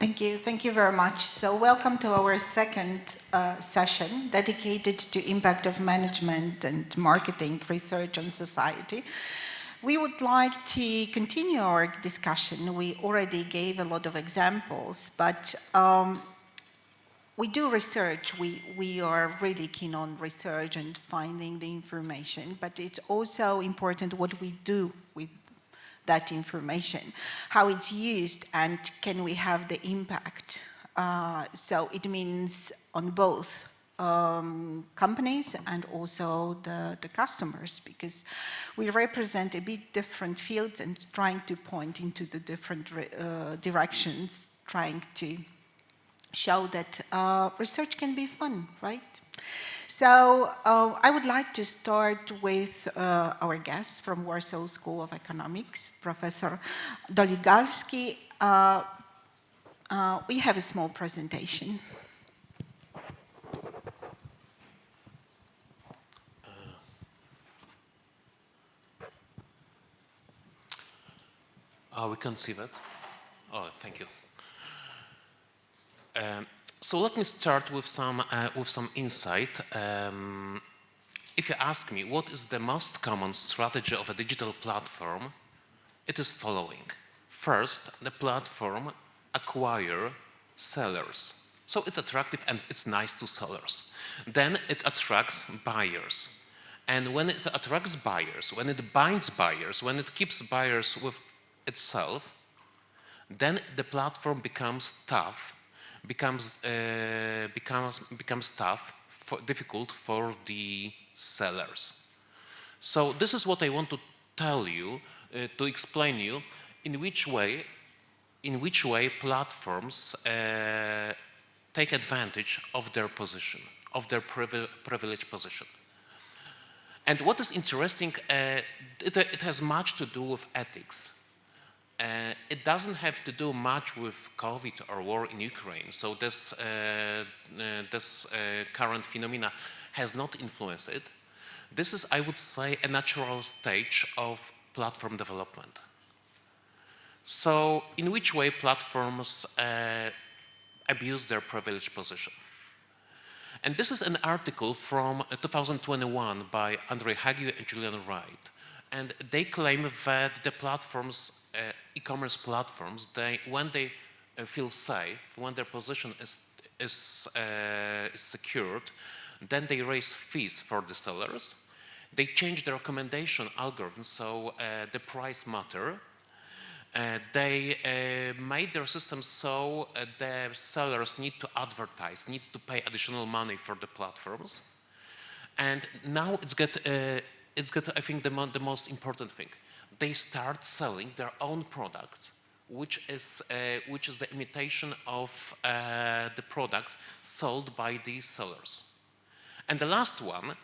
Thank you very much. So welcome to our second session dedicated to impact of management and marketing research on society. We would like to continue our discussion. We already gave a lot of examples, but we do research. We are really keen on research and finding the information, but it's also important what we do with that information, how it's used, and can we have the impact. So it means on both companies and also the customers, because we represent a bit different fields and trying to point into the different directions, trying to show that research can be fun, right? So I would like to start with our guest from Warsaw School of Economics, Professor Doligalski. We have a small presentation. We can see that. Oh, thank you. So let me start with some insight. If you ask me what is the most common strategy of a digital platform, it is following. First, the platform acquire sellers. So it's attractive and it's nice to sellers. Then it attracts buyers. And when it attracts buyers, when it binds buyers, when it keeps buyers with itself, then the platform becomes tough. Becomes tough, difficult for the sellers. So this is what I want to tell you, to explain you in which way platforms take advantage of their position, of their privileged position. And what is interesting, it has much to do with ethics. It doesn't have to do much with COVID or war in Ukraine, so this current phenomena has not influenced it. This is, I would say, a natural stage of platform development. So in which way platforms abuse their privileged position? And this is an article from 2021 by Andrzej Hagiel and Julian Wright. And they claim that the platforms, e-commerce platforms, when they feel safe, when their position is secured, then they raise fees for the sellers. They change the recommendation algorithm, so the price matter. They made their system so the sellers need to advertise, need to pay additional money for the platforms. And now it's got, I think, the most important thing. They start selling their own products, which is the imitation of the products sold by these sellers. And the last one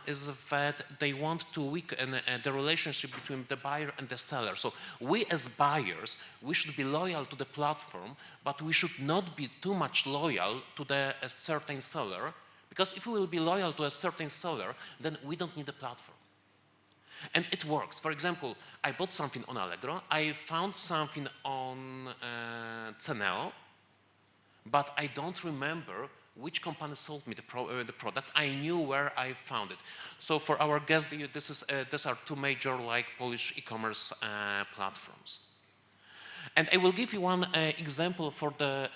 is that they want to weaken the relationship between the buyer and the seller. So we as buyers, we should be loyal to the platform, but we should not be too much loyal to a certain seller, because if we will be loyal to a certain seller, then we don't need a platform. And it works. For example, I bought something on Allegro, I found something on Ceneo, but I don't remember which company sold me the product. I knew where I found it. So for our guests, these are two major Polish e-commerce platforms. And I will give you one example for the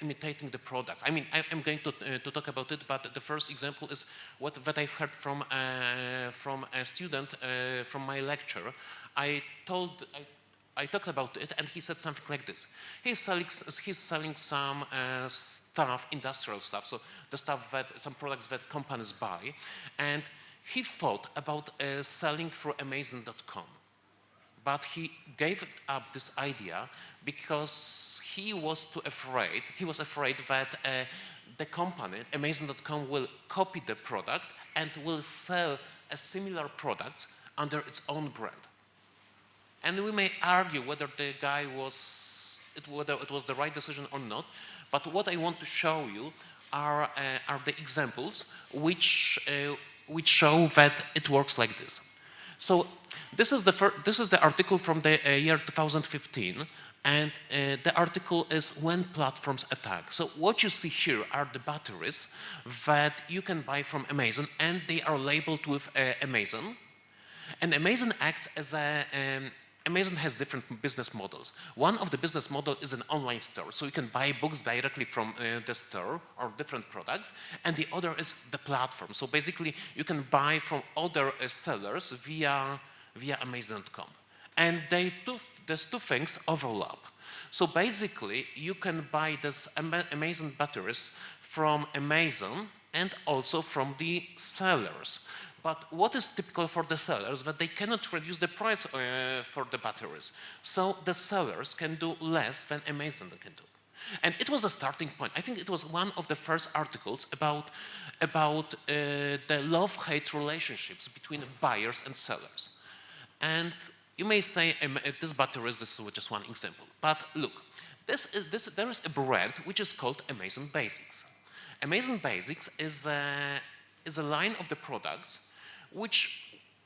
imitating the product. I mean, I'm going to talk about it, but the first example is that I've heard from a student from my lecture. I talked about it, and he said something like this. He's selling some stuff, industrial stuff, so the stuff some products that companies buy, and he thought about selling through Amazon.com. But he gave up this idea because he was afraid that the company, Amazon.com, will copy the product and will sell a similar product under its own brand. And we may argue whether the guy whether it was the right decision or not. But what I want to show you are the examples which show that it works like this. So this is the article from the year 2015, and the article is when platforms attack. So what you see here are the batteries that you can buy from Amazon, and they are labeled with Amazon. And Amazon acts as Amazon has different business models. One of the business model is an online store, so you can buy books directly from the store or different products, and the other is the platform. So basically, you can buy from other sellers via Amazon.com. And these two things overlap. So basically, you can buy this Amazon batteries from Amazon and also from the sellers. But what is typical for the sellers, that they cannot reduce the price for the batteries. So the sellers can do less than Amazon can do. And it was a starting point. I think it was one of the first articles about the love-hate relationships between buyers and sellers. And you may say, this batteries, this is just one example. But look, there is a brand which is called Amazon Basics. Amazon Basics is a line of the products which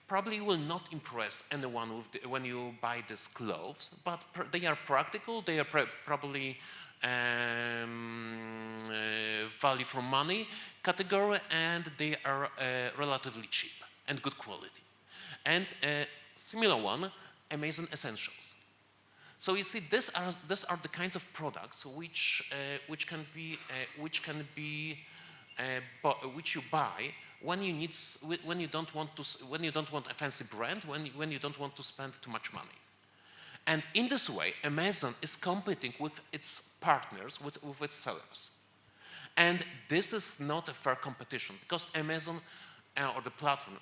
probably will not impress anyone when you buy these clothes, but they are practical, they are probably value for money category, and they are relatively cheap and good quality. And similar one, Amazon Essentials. So you see, these are the kinds of products which you buy when you don't want a fancy brand, when you don't want to spend too much money. And in this way, Amazon is competing with its partners, with its sellers. And this is not a fair competition, because Amazon or the platform,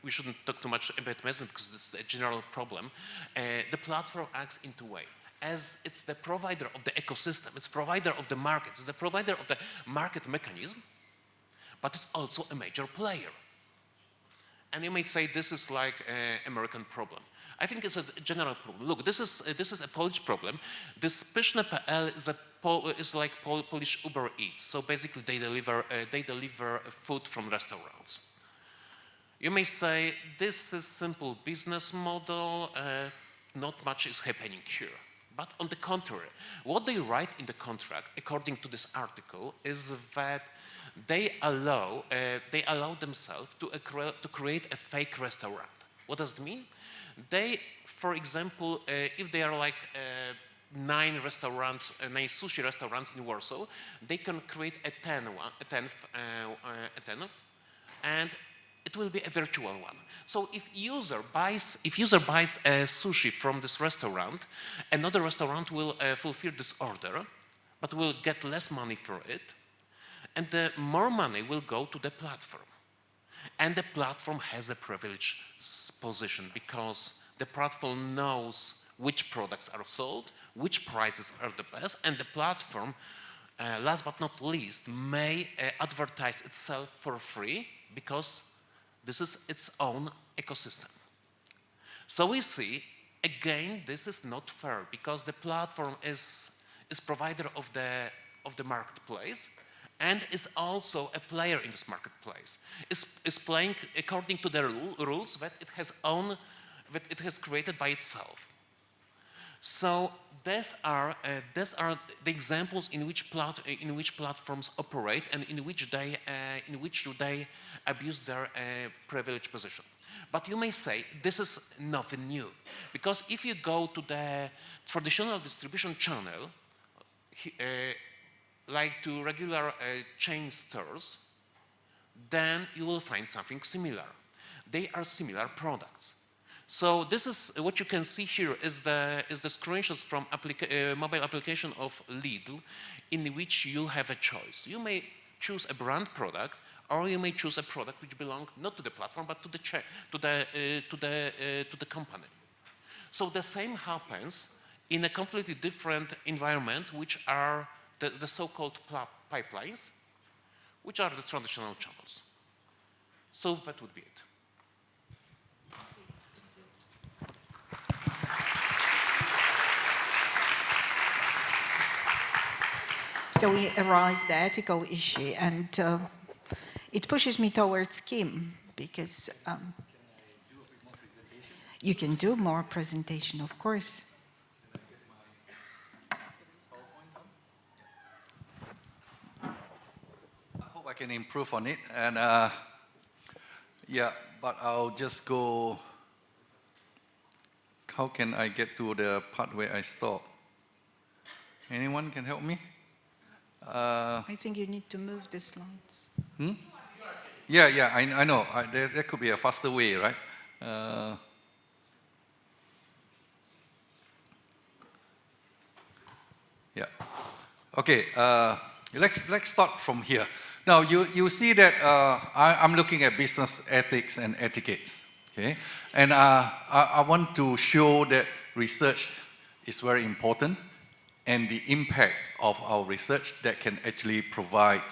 we shouldn't talk too much about Amazon because this is a general problem. The platform acts in two ways. As it's the provider of the ecosystem, it's provider of the market, it's the provider of the market mechanism, but it's also a major player. And you may say this is like an American problem. I think it's a general problem. Look, this is a Polish problem. This Pyszne.pl is like Polish Uber Eats. So basically, they deliver food from restaurants. You may say this is simple business model. Not much is happening here. But on the contrary, what they write in the contract, according to this article, is that they allow themselves to create a fake restaurant. What does it mean? They, for example, if they are like 9 sushi restaurants in Warsaw, they can create a 10th, and it will be a virtual one. So if user buys a sushi from this restaurant, another restaurant will fulfill this order, but will get less money for it, and the more money will go to the platform. And the platform has a privileged position because the platform knows which products are sold, which prices are the best, and the platform, last but not least, may advertise itself for free because this is its own ecosystem. So we see, again, this is not fair because the platform is provider of the marketplace and is also a player in this marketplace. Is playing according to the rules that it has created by itself. So these are the examples in which platforms operate and in which they abuse their privileged position. But you may say this is nothing new, because if you go to the traditional distribution channel, like to regular chain stores, then you will find something similar. They are similar products. So this is what you can see here is the screenshots from mobile application of Lidl, in which you have a choice. You may choose a brand product, or you may choose a product which belongs not to the platform but to the company. So the same happens in a completely different environment, which are the so-called pipelines, which are the traditional channels. So that would be it. So we arise the ethical issue, and it pushes me towards Kim, because You can do more presentation, of course. I hope I can improve on it, and yeah, but I'll just go. How can I get to the part where I stop? Anyone can help me? I think you need to move the slides. Yeah, I know. There could be a faster way, right? Yeah. Okay. Let's start from here. Now you see that I'm looking at business ethics and etiquettes. Okay, and I want to show that research is very important, and the impact of our research that can actually provide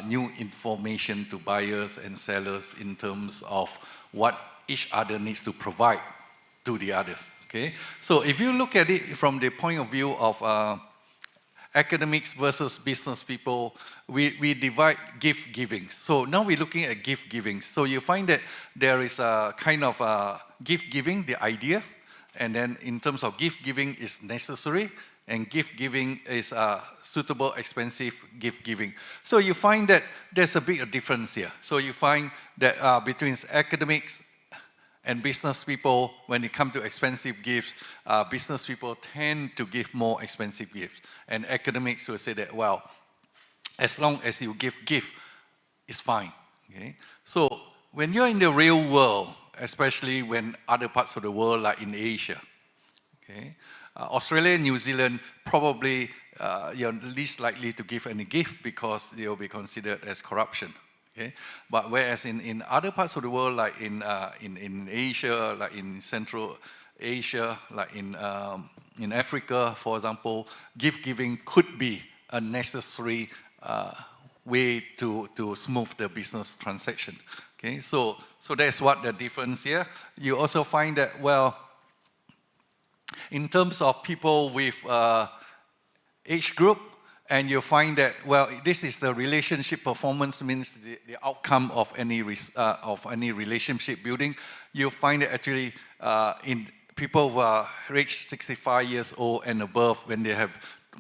new information to buyers and sellers in terms of what each other needs to provide to the others. Okay, so if you look at it from the point of view of academics versus business people, we divide gift giving. So now we're looking at gift giving. So you find that there is a kind of gift giving, the idea, and then in terms of gift giving is necessary, and gift giving is suitable, expensive gift giving. So you find that there's a big difference here. So you find that between academics and business people, when it comes to expensive gifts, business people tend to give more expensive gifts. And academics will say that, well, as long as you give gift, it's fine. Okay? So when you're in the real world, especially when other parts of the world, like in Asia, okay, Australia and New Zealand, probably you're least likely to give any gift because they'll be considered as corruption. Okay? But whereas in other parts of the world, like in Asia, like in Central Asia, like in Africa, for example, gift giving could be a necessary way to smooth the business transaction. Okay, so that's what the difference here. You also find that, well, in terms of people with age group, and you find that, well, this is the relationship performance, means the outcome of any relationship building. You find that actually in people who are reached 65 years old and above, when they have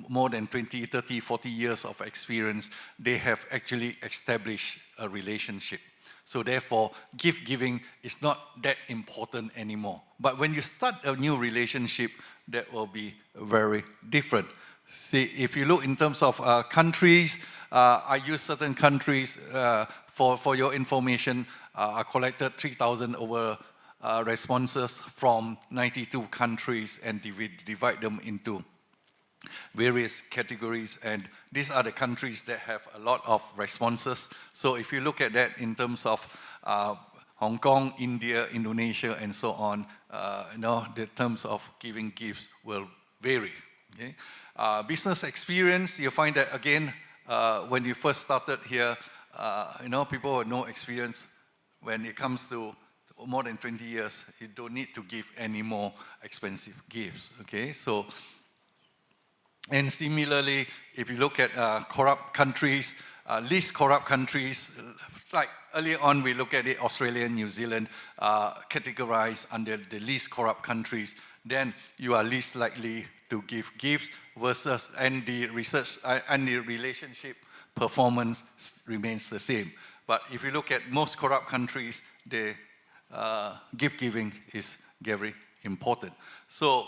more than 20, 30, 40 years of experience, they have actually established a relationship. So therefore, gift giving is not that important anymore. But when you start a new relationship, that will be very different. See, if you look in terms of countries, I use certain countries for your information. I collected 3,000 over responses from 92 countries, and divide them into various categories, and these are the countries that have a lot of responses. So if you look at that in terms of Hong Kong, India, Indonesia, and so on, the terms of giving gifts will vary. Okay? Business experience, you find that again, when you first started here, people with no experience, when it comes to more than 20 years, you don't need to give any more expensive gifts. Okay, so, and similarly, if you look at corrupt countries, least corrupt countries, like earlier on we look at it, Australia and New Zealand categorized under the least corrupt countries, then you are least likely to give gifts versus, and the research and the relationship performance remains the same. But if you look at most corrupt countries, the gift giving is very important. So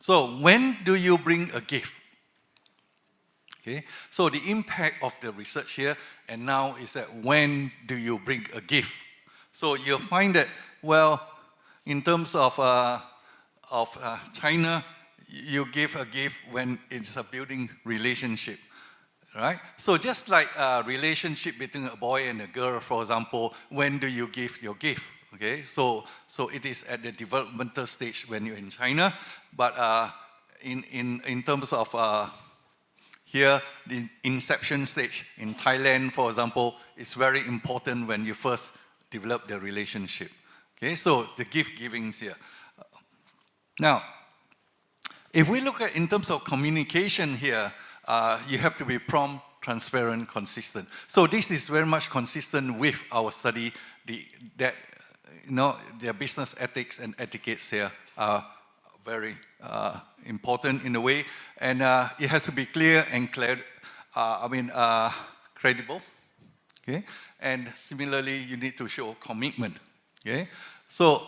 so when do you bring a gift? Okay, so the impact of the research here and now is that when do you bring a gift? So you'll find that, well, in terms of China, you give a gift when it's a building relationship, right? So just like a relationship between a boy and a girl, for example, when do you give your gift? Okay, so it is at the developmental stage when you're in China, but in terms of here, the inception stage in Thailand, for example, is very important when you first develop the relationship. Okay, so the gift givings here. Now, if we look at in terms of communication here, you have to be prompt, transparent, consistent. So this is very much consistent with our study, that their business ethics and etiquettes here are very important in a way, and it has to be clear and credible. Okay, and similarly, you need to show commitment. Okay, so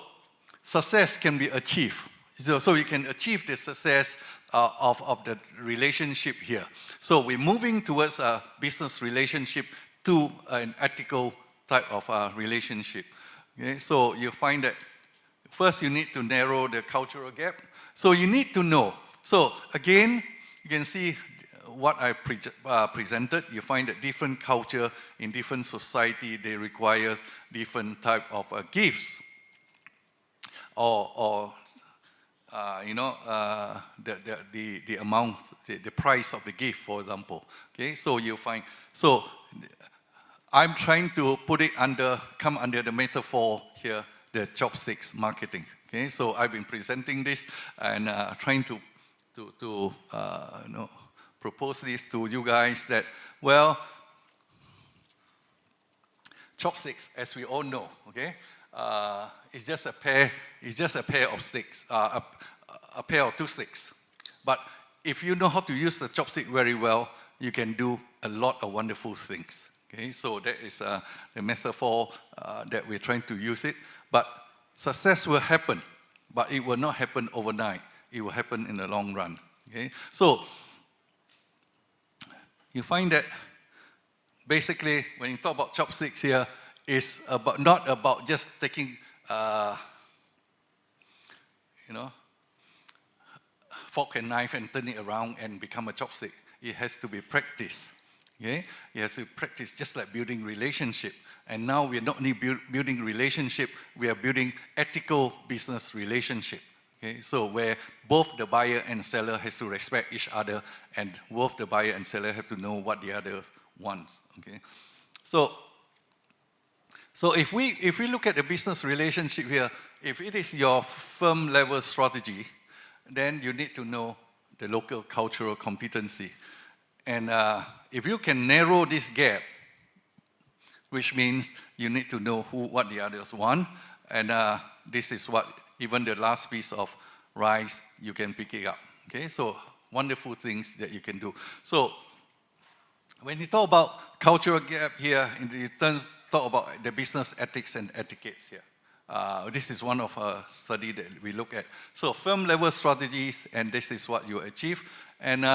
success can be achieved. So you can achieve the success of the relationship here. So we're moving towards a business relationship to an ethical type of relationship. Okay, so you find that first you need to narrow the cultural gap. So you need to know. So again, you can see what I presented. You find that different culture in different society, they require different type of gifts or the amount, the price of the gift, for example. Okay, so you find, so I'm trying to put it come under the metaphor here, the chopsticks marketing. Okay, so I've been presenting this and trying to propose this to you guys that, well, chopsticks, as we all know, okay, it's just a pair of sticks, a pair of two sticks. But if you know how to use the chopstick very well, you can do a lot of wonderful things. Okay, so that is the metaphor that we're trying to use it. But success will happen, but it will not happen overnight. It will happen in the long run. Okay, so you find that basically when you talk about chopsticks here, it's not about just taking fork and knife and turn it around and become a chopstick. It has to be practiced. Okay? You have to practice just like building relationship. And now we're not only building relationship, we are building ethical business relationship. Okay? So where both the buyer and seller has to respect each other, and both the buyer and seller have to know what the other wants. Okay? So if we look at the business relationship here, if it is your firm level strategy, then you need to know the local cultural competency. And if you can narrow this gap, which means you need to know what the others want, and this is what even the last piece of rice, you can pick it up. Okay, so wonderful things that you can do. So when you talk about cultural gap here, in terms talk about the business ethics and etiquettes here. This is one of a study that we look at. So firm level strategies, and this is what you achieve. And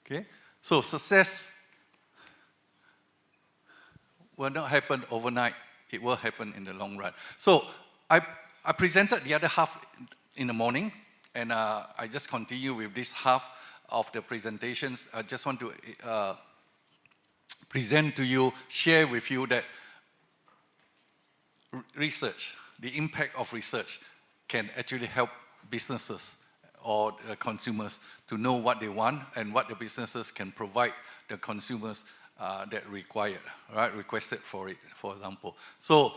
okay, so success will not happen overnight. It will happen in the long run. So I presented the other half in the morning, and I just continue with this half of the presentations. I just want to present to you, share with you that research, the impact of research can actually help businesses or consumers to know what they want and what the businesses can provide the consumers that require, right, requested for it, for example. So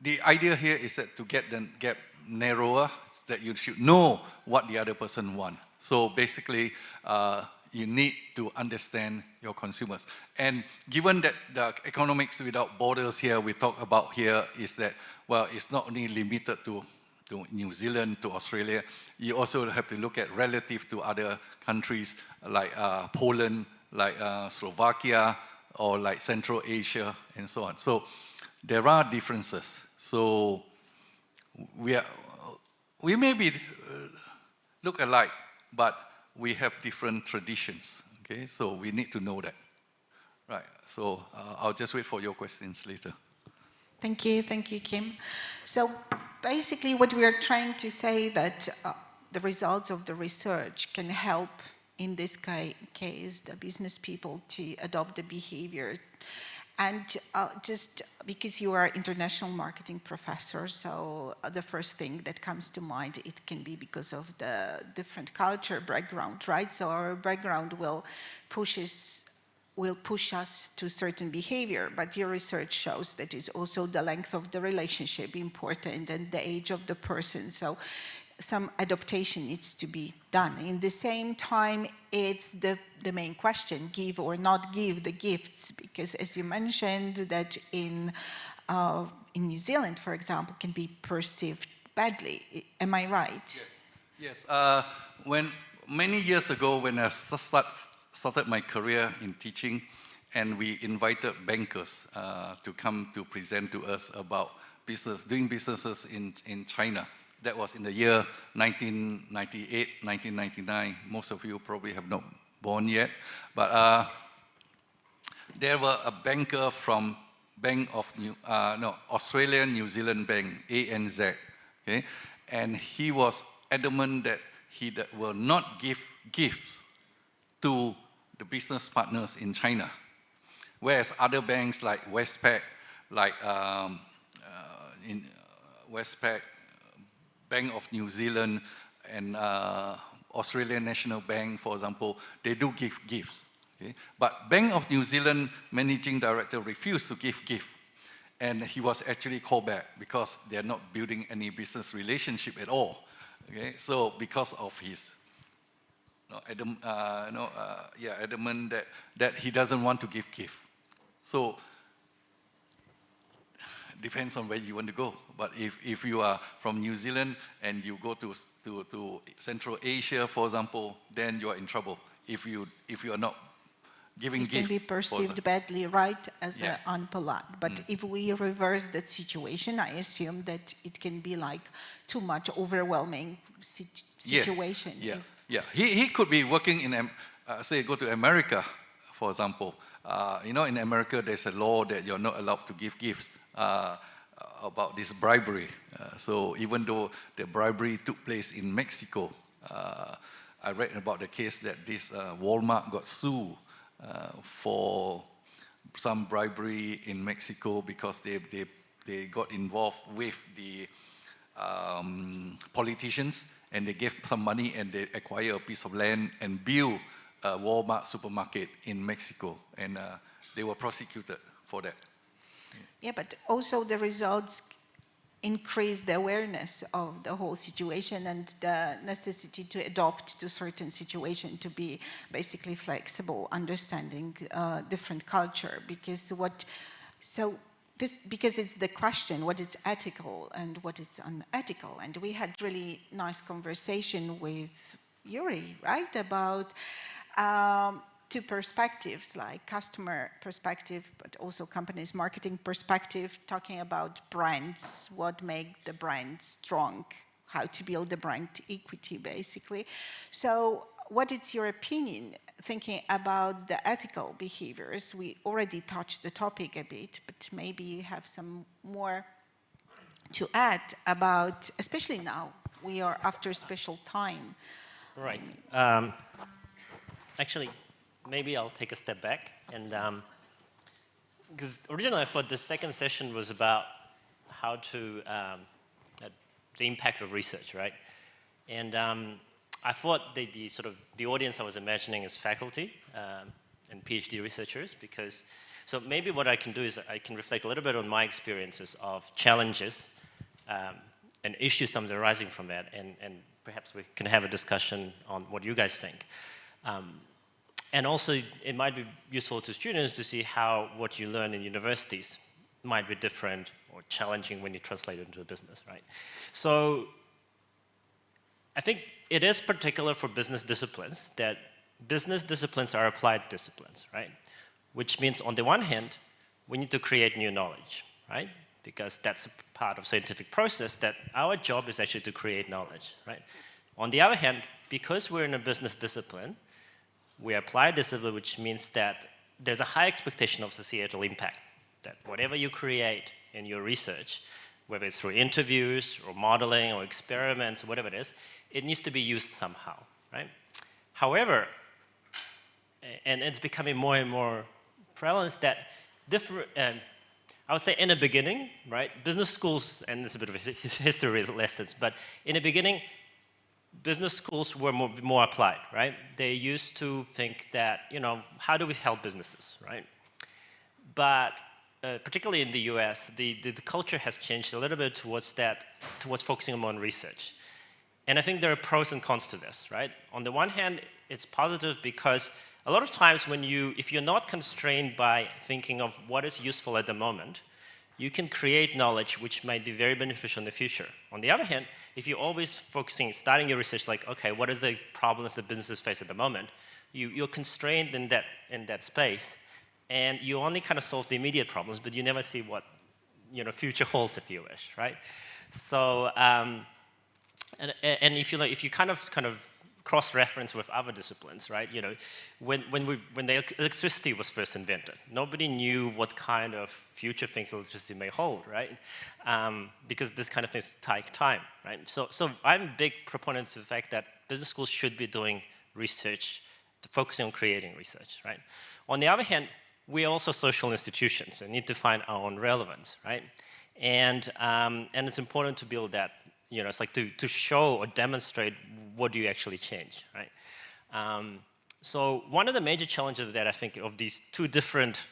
the idea here is that to get the gap narrower, that you should know what the other person wants. So basically, you need to understand your consumers. And given that the economics without borders here, we talk about here is that, well, it's not only limited to New Zealand, to Australia, you also have to look at relative to other countries like Poland, like Slovakia, or like Central Asia, and so on. So there are differences. So we may look alike, but we have different traditions, okay? So we need to know that. Right, so I'll just wait for your questions later. Thank you, Kim. So basically what we are trying to say that the results of the research can help, in this case, the business people to adopt the behavior. And just because you are international marketing professor, so the first thing that comes to mind, it can be because of the different culture background, right? So our background will push us to certain behavior, but your research shows that it's also the length of the relationship important and the age of the person. So some adaptation needs to be done. In the same time, it's the main question, give or not give the gifts, because as you mentioned that in New Zealand, for example, can be perceived badly. Am I right? Yes. When many years ago, when I started my career in teaching, and we invited bankers to come to present to us about doing businesses in China. That was in the year 1998, 1999. Most of you probably have not born yet, but there were a banker from Australian New Zealand Bank, ANZ, okay, and he was adamant that he will not give gifts to the business partners in China, whereas other banks like Westpac, Westpac, Bank of New Zealand, and Australian National Bank, for example, they do give gifts. Okay? But Bank of New Zealand managing director refused to give gift, and he was actually called back because they're not building any business relationship at all. Okay? So because of his adamant that he doesn't want to give gift. So depends on where you want to go. But if you are from New Zealand and you go to Central Asia, for example, then you are in trouble. If you are not giving gift. It can be perceived badly, right, as unpolite. But if we reverse that situation, I assume that it can be like too much overwhelming situation. Yes. He could be working in, say, go to America, for example. In America, there's a law that you're not allowed to give gifts about this bribery. So even though the bribery took place in Mexico, I read about the case that this Walmart got sued for some bribery in Mexico because they got involved with the politicians, and they gave some money and they acquired a piece of land and built a Walmart supermarket in Mexico, and they were prosecuted for that. Yeah, but also the results increase the awareness of the whole situation and the necessity to adopt to certain situation, to be basically flexible, understanding different culture. Because because it's the question, what is ethical and what is unethical. And we had really nice conversation with Yuri, right, about two perspectives, like customer perspective, but also company's marketing perspective, talking about brands, what make the brand strong, how to build the brand equity, basically. So what is your opinion, thinking about the ethical behaviors? We already touched the topic a bit, but maybe you have some more to add about, especially now, we are after a special time. Right. Actually, maybe I'll take a step back, and because originally I thought the second session was about how to the impact of research, right? And I thought the audience I was imagining is faculty and PhD researchers, because so maybe what I can do is I can reflect a little bit on my experiences of challenges and issues that are arising from that, and perhaps we can have a discussion on what you guys think. And also, it might be useful to students to see how what you learn in universities might be different or challenging when you translate it into a business, right? So I think it is particular for business disciplines that business disciplines are applied disciplines, right? Which means, on the one hand, we need to create new knowledge, right? Because that's a part of scientific process, that our job is actually to create knowledge, right? On the other hand, because we're in a business discipline, we apply discipline, which means that there's a high expectation of societal impact, that whatever you create in your research, whether it's through interviews or modeling or experiments, whatever it is, it needs to be used somehow, right? However, and it's becoming more and more prevalent that I would say in the beginning, right, business schools, and it's a bit of a history lessons, but in the beginning, business schools were more applied, right? They used to think that, how do we help businesses, right? But particularly in the US, the culture has changed a little bit towards focusing more on research. And I think there are pros and cons to this, right? On the one hand, it's positive because a lot of times if you're not constrained by thinking of what is useful at the moment, you can create knowledge which might be very beneficial in the future. On the other hand, if you're always starting your research like, okay, what is the problems that businesses face at the moment, you're constrained in that space, and you only kind of solve the immediate problems, but you never see what future holds, if you wish, right? So, and if you kind of cross-reference with other disciplines, right? When the electricity was first invented, nobody knew what kind of future things electricity may hold, right? Because this kind of things take time, right? So I'm a big proponent of the fact that business schools should be doing research, focusing on creating research, right? On the other hand, we are also social institutions and need to find our own relevance, right? And it's important to build that. It's like to show or demonstrate what do you actually change, right? So one of the major challenges that I think of these two different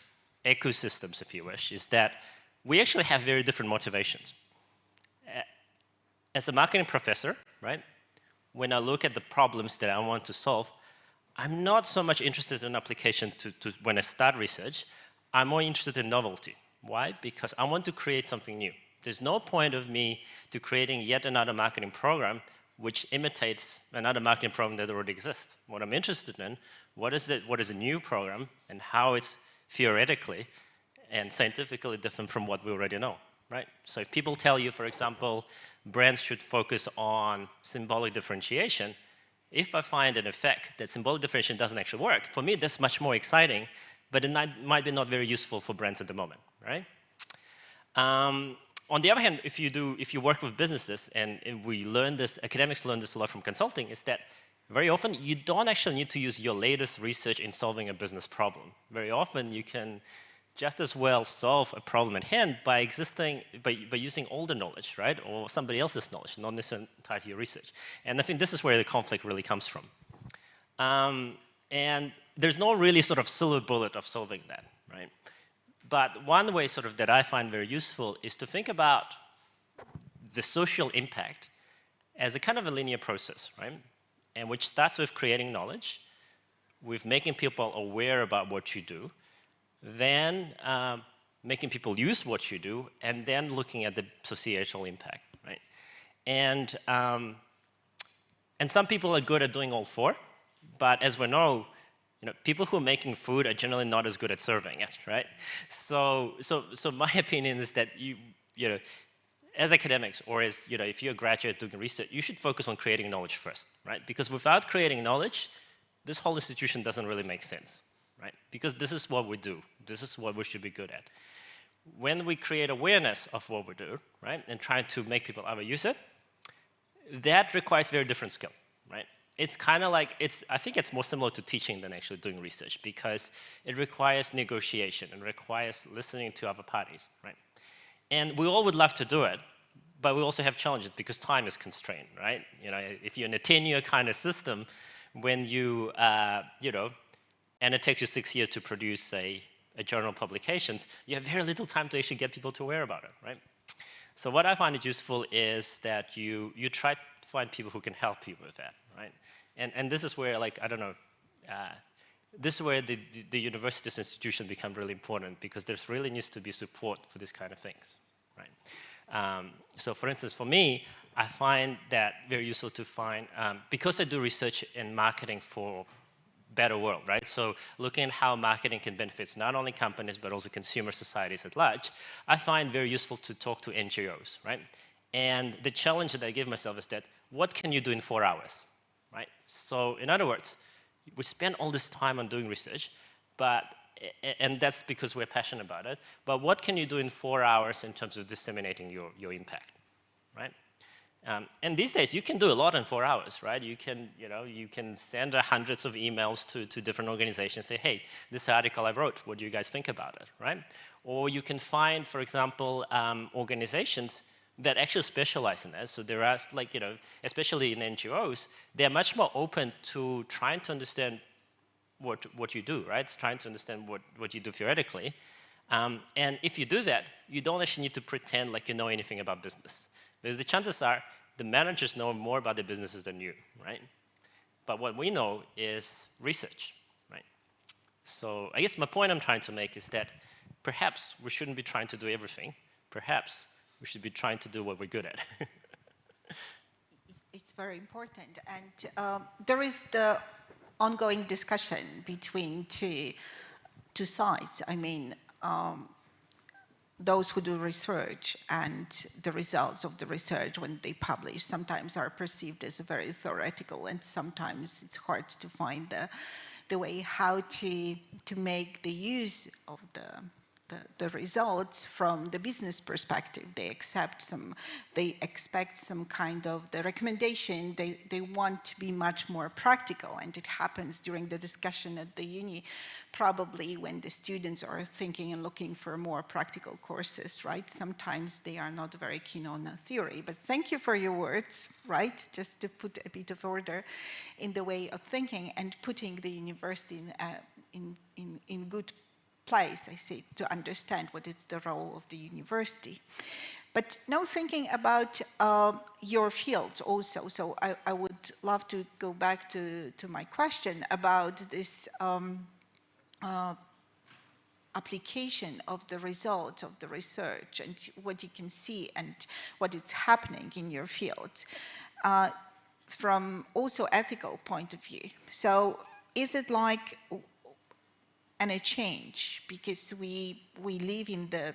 ecosystems, if you wish, is that we actually have very different motivations. As a marketing professor, right, when I look at the problems that I want to solve, I'm not so much interested in application to when I start research. I'm more interested in novelty. Why? Because I want to create something new. There's no point of me to creating yet another marketing program which imitates another marketing program that already exists. What I'm interested in, what is a new program and how it's theoretically and scientifically different from what we already know, right? So if people tell you, for example, brands should focus on symbolic differentiation, if I find an effect that symbolic differentiation doesn't actually work, for me that's much more exciting, but it might be not very useful for brands at the moment, right? On the other hand, if you work with businesses, and we learn this, academics learn this a lot from consulting, is that very often you don't actually need to use your latest research in solving a business problem. Very often you can just as well solve a problem at hand by using older knowledge, right? Or somebody else's knowledge, not necessarily tied to your research. And I think this is where the conflict really comes from. And there's no really sort of silver bullet of solving that, right? But one way sort of that I find very useful is to think about the social impact as a kind of a linear process, right? And which starts with creating knowledge, with making people aware about what you do, then making people use what you do, and then looking at the societal impact, right? And some people are good at doing all four, but as we know, people who are making food are generally not as good at serving it, right? So my opinion is that as academics, or as if you're a graduate doing research, you should focus on creating knowledge first, right? Because without creating knowledge, this whole institution doesn't really make sense, right? Because this is what we do. This is what we should be good at. When we create awareness of what we do, right, and try to make people ever use it, that requires very different skill, right? It's kind of like, I think it's more similar to teaching than actually doing research, because it requires negotiation, it requires listening to other parties, right? And we all would love to do it, but we also have challenges because time is constrained, right? If you're in a 10-year kind of system, when and it takes you 6 years to produce a journal publications, you have very little time to actually get people to aware about it, right? So what I find it useful is that you try to find people who can help you with that, right? And this is where, like, I don't know, this is where the university's institution become really important, because there really needs to be support for these kind of things, right? So for instance, for me, I find that very useful to find, because I do research in marketing for better world, right? So looking at how marketing can benefit not only companies, but also consumer societies at large, I find very useful to talk to NGOs, right? And the challenge that I give myself is that, what can you do in 4 hours, right? So in other words, we spend all this time on doing research, and that's because we're passionate about it, but what can you do in 4 hours in terms of disseminating your impact, right? And these days, you can do a lot in 4 hours, right? You can send hundreds of emails to different organizations, say, hey, this article I wrote, what do you guys think about it, right? Or you can find, for example, organizations that actually specialize in that. So there are, like, especially in NGOs, they're much more open to trying to understand what you do, right? It's trying to understand what you do theoretically. And if you do that, you don't actually need to pretend like you know anything about business. Because the chances are, the managers know more about the businesses than you, right? But what we know is research, right? So I guess my point I'm trying to make is that perhaps we shouldn't be trying to do everything. Perhaps we should be trying to do what we're good at. It's very important. And there is the ongoing discussion between two sides. I mean, those who do research and the results of the research when they publish sometimes are perceived as very theoretical, and sometimes it's hard to find the way how to make the use of the results from the business perspective. They expect some kind of the recommendation. They want to be much more practical, and it happens during the discussion at the uni, probably when the students are thinking and looking for more practical courses, right? Sometimes they are not very keen on the theory, but thank you for your words, right? Just to put a bit of order in the way of thinking and putting the university in good place, I say, to understand what is the role of the university. But now thinking about your fields also, so I would love to go back to my question about this application of the results of the research and what you can see and what is happening in your field from also ethical point of view. So is it like a change, because we live in the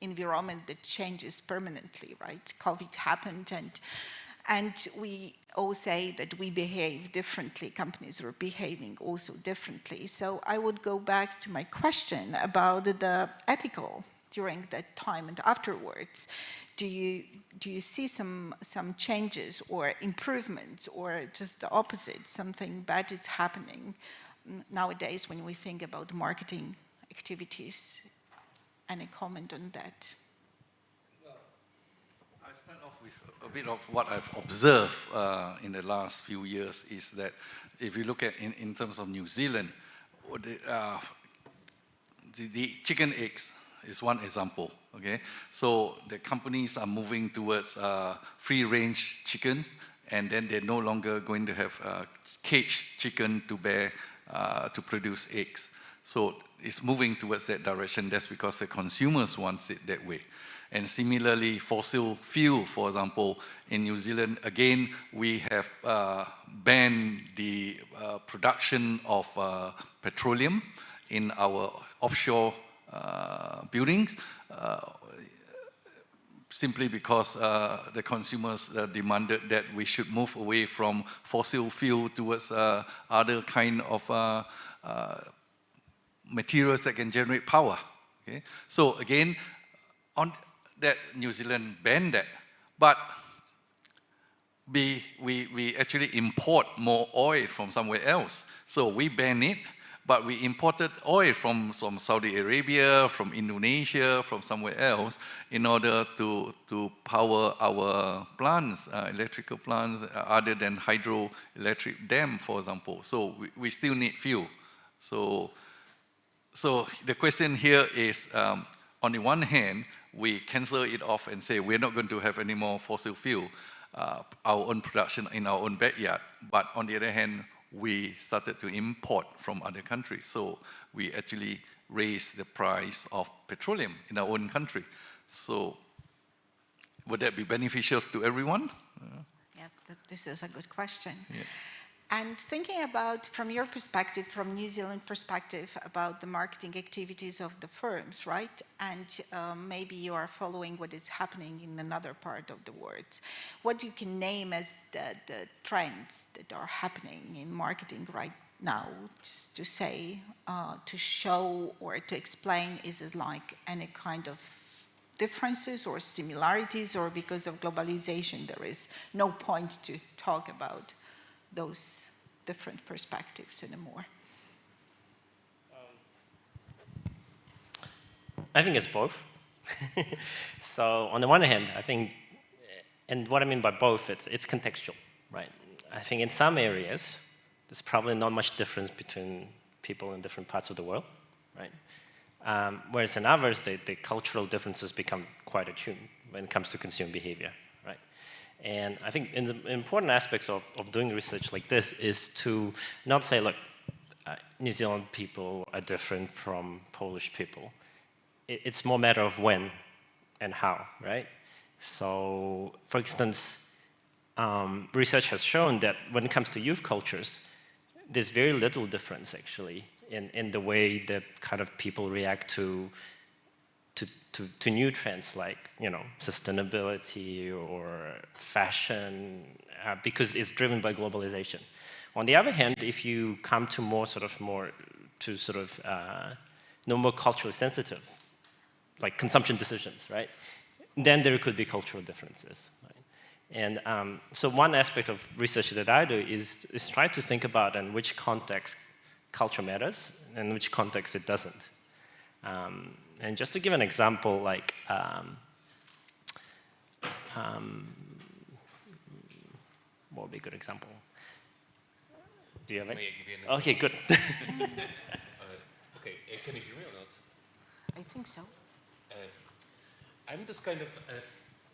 environment that changes permanently, right? COVID happened, and we all say that we behave differently. Companies are behaving also differently. So I would go back to my question about the ethical during that time and afterwards. Do you see some changes or improvements, or just the opposite, something bad is happening nowadays when we think about marketing activities? Any comment on that? Well, I start off with a bit of what I've observed in the last few years is that if you look at in terms of New Zealand, the chicken eggs is one example, okay? So the companies are moving towards free-range chickens, and then they're no longer going to have caged chicken to produce eggs. So it's moving towards that direction. That's because the consumers want it that way. And similarly, fossil fuel, for example, in New Zealand, again, we have banned the production of petroleum in our offshore buildings, simply because the consumers demanded that we should move away from fossil fuel towards other kind of materials that can generate power. Okay? So again, on that, New Zealand banned that, but we actually import more oil from somewhere else. So we banned it, but we imported oil from Saudi Arabia, from Indonesia, from somewhere else, in order to power our plants, electrical plants, other than hydroelectric dam, for example. So we still need fuel. So the question here is, on the one hand, we cancel it off and say we're not going to have any more fossil fuel, our own production in our own backyard. But on the other hand, we started to import from other countries. So we actually raised the price of petroleum in our own country. So would that be beneficial to everyone? Yeah, this is a good question. Yeah. And thinking about, from your perspective, from New Zealand perspective, about the marketing activities of the firms, right? And maybe you are following what is happening in another part of the world. What you can name as the trends that are happening in marketing right now, just to say, to show or to explain, is it like any kind of differences or similarities, or because of globalization there is no point to talk about those different perspectives anymore? I think it's both. So on the one hand, I think, and what I mean by both, it's contextual, right? I think in some areas, there's probably not much difference between people in different parts of the world, right? Whereas in others, the cultural differences become quite attuned when it comes to consumer behavior, right? And I think an important aspect of doing research like this is to not say, look, New Zealand people are different from Polish people. It's more a matter of when and how, right? So, for instance, research has shown that when it comes to youth cultures, there's very little difference actually in the way that kind of people react to new trends like, you know, sustainability or fashion, because it's driven by globalization. On the other hand, if you come to more culturally sensitive, like consumption decisions, right? Then there could be cultural differences. Right? And so one aspect of research that I do is try to think about in which context culture matters and which context it doesn't. And just to give an example, like, what would be a good example? Do you have it? May I give you an Okay, good. okay, can you hear me or not? I think so. I'm this kind of,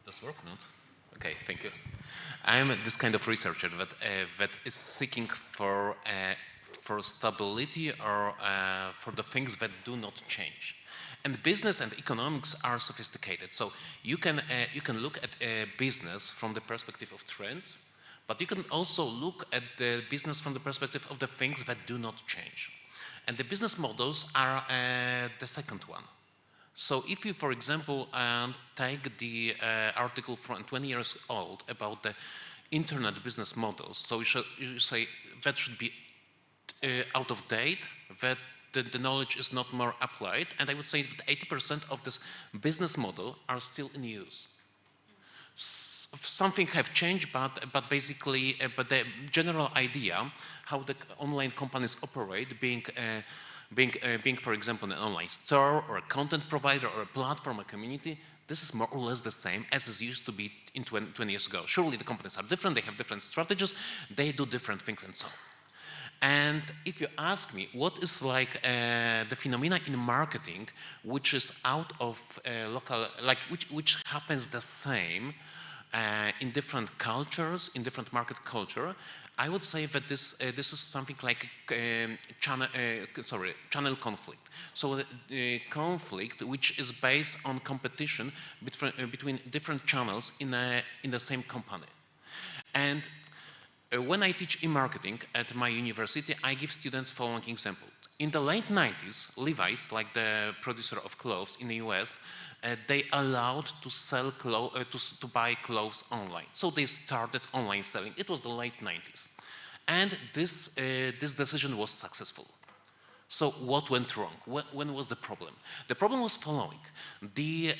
does work not? Okay, thank you. I'm this kind of researcher that is seeking for stability or for the things that do not change. And business and economics are sophisticated. So you can look at business from the perspective of trends, but you can also look at the business from the perspective of the things that do not change. And the business models are the second one. So if you, for example, take the article from 20 years old about the internet business models, so you say that should be out of date, that the knowledge is not more applied, and I would say that 80% of this business model are still in use. Something have changed, but basically, but the general idea how the online companies operate, being, for example, an online store or a content provider or a platform, a community, this is more or less the same as it used to be in 20 years ago. Surely the companies are different, they have different strategies, they do different things and so on. And if you ask me, what is like the phenomena in marketing, which is out of local, like which happens the same in different cultures, in different market culture, I would say that this is something like channel conflict. So conflict which is based on competition between different channels in the same company. And when I teach e-marketing at my university, I give students following example. In the late 90s, Levi's, like the producer of clothes in the US, they allowed to sell to buy clothes online. So they started online selling. It was the late 90s. And this decision was successful. So what went wrong? When was the problem? The problem was following. The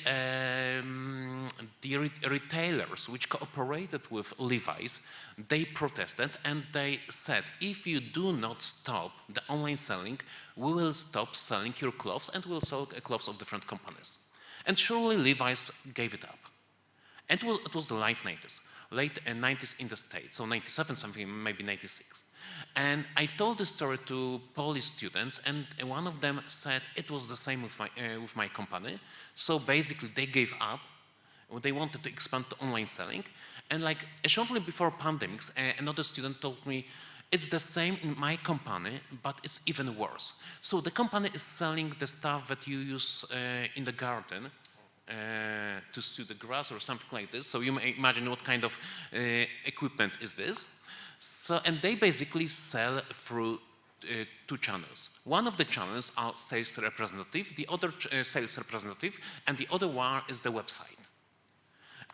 retailers which cooperated with Levi's, they protested and they said, if you do not stop the online selling, we will stop selling your clothes and we'll sell clothes of different companies. And surely Levi's gave it up. And it was the late 90s in the States, so 97 something, maybe 96. And I told this story to Polish students, and one of them said it was the same with my company. So basically, they gave up. They wanted to expand to online selling, and like shortly before pandemics, another student told me it's the same in my company, but it's even worse. So the company is selling the stuff that you use in the garden. To sew the grass or something like this. So you may imagine what kind of equipment is this. So, and they basically sell through two channels. One of the channels are sales representative, the other sales representative, and the other one is the website.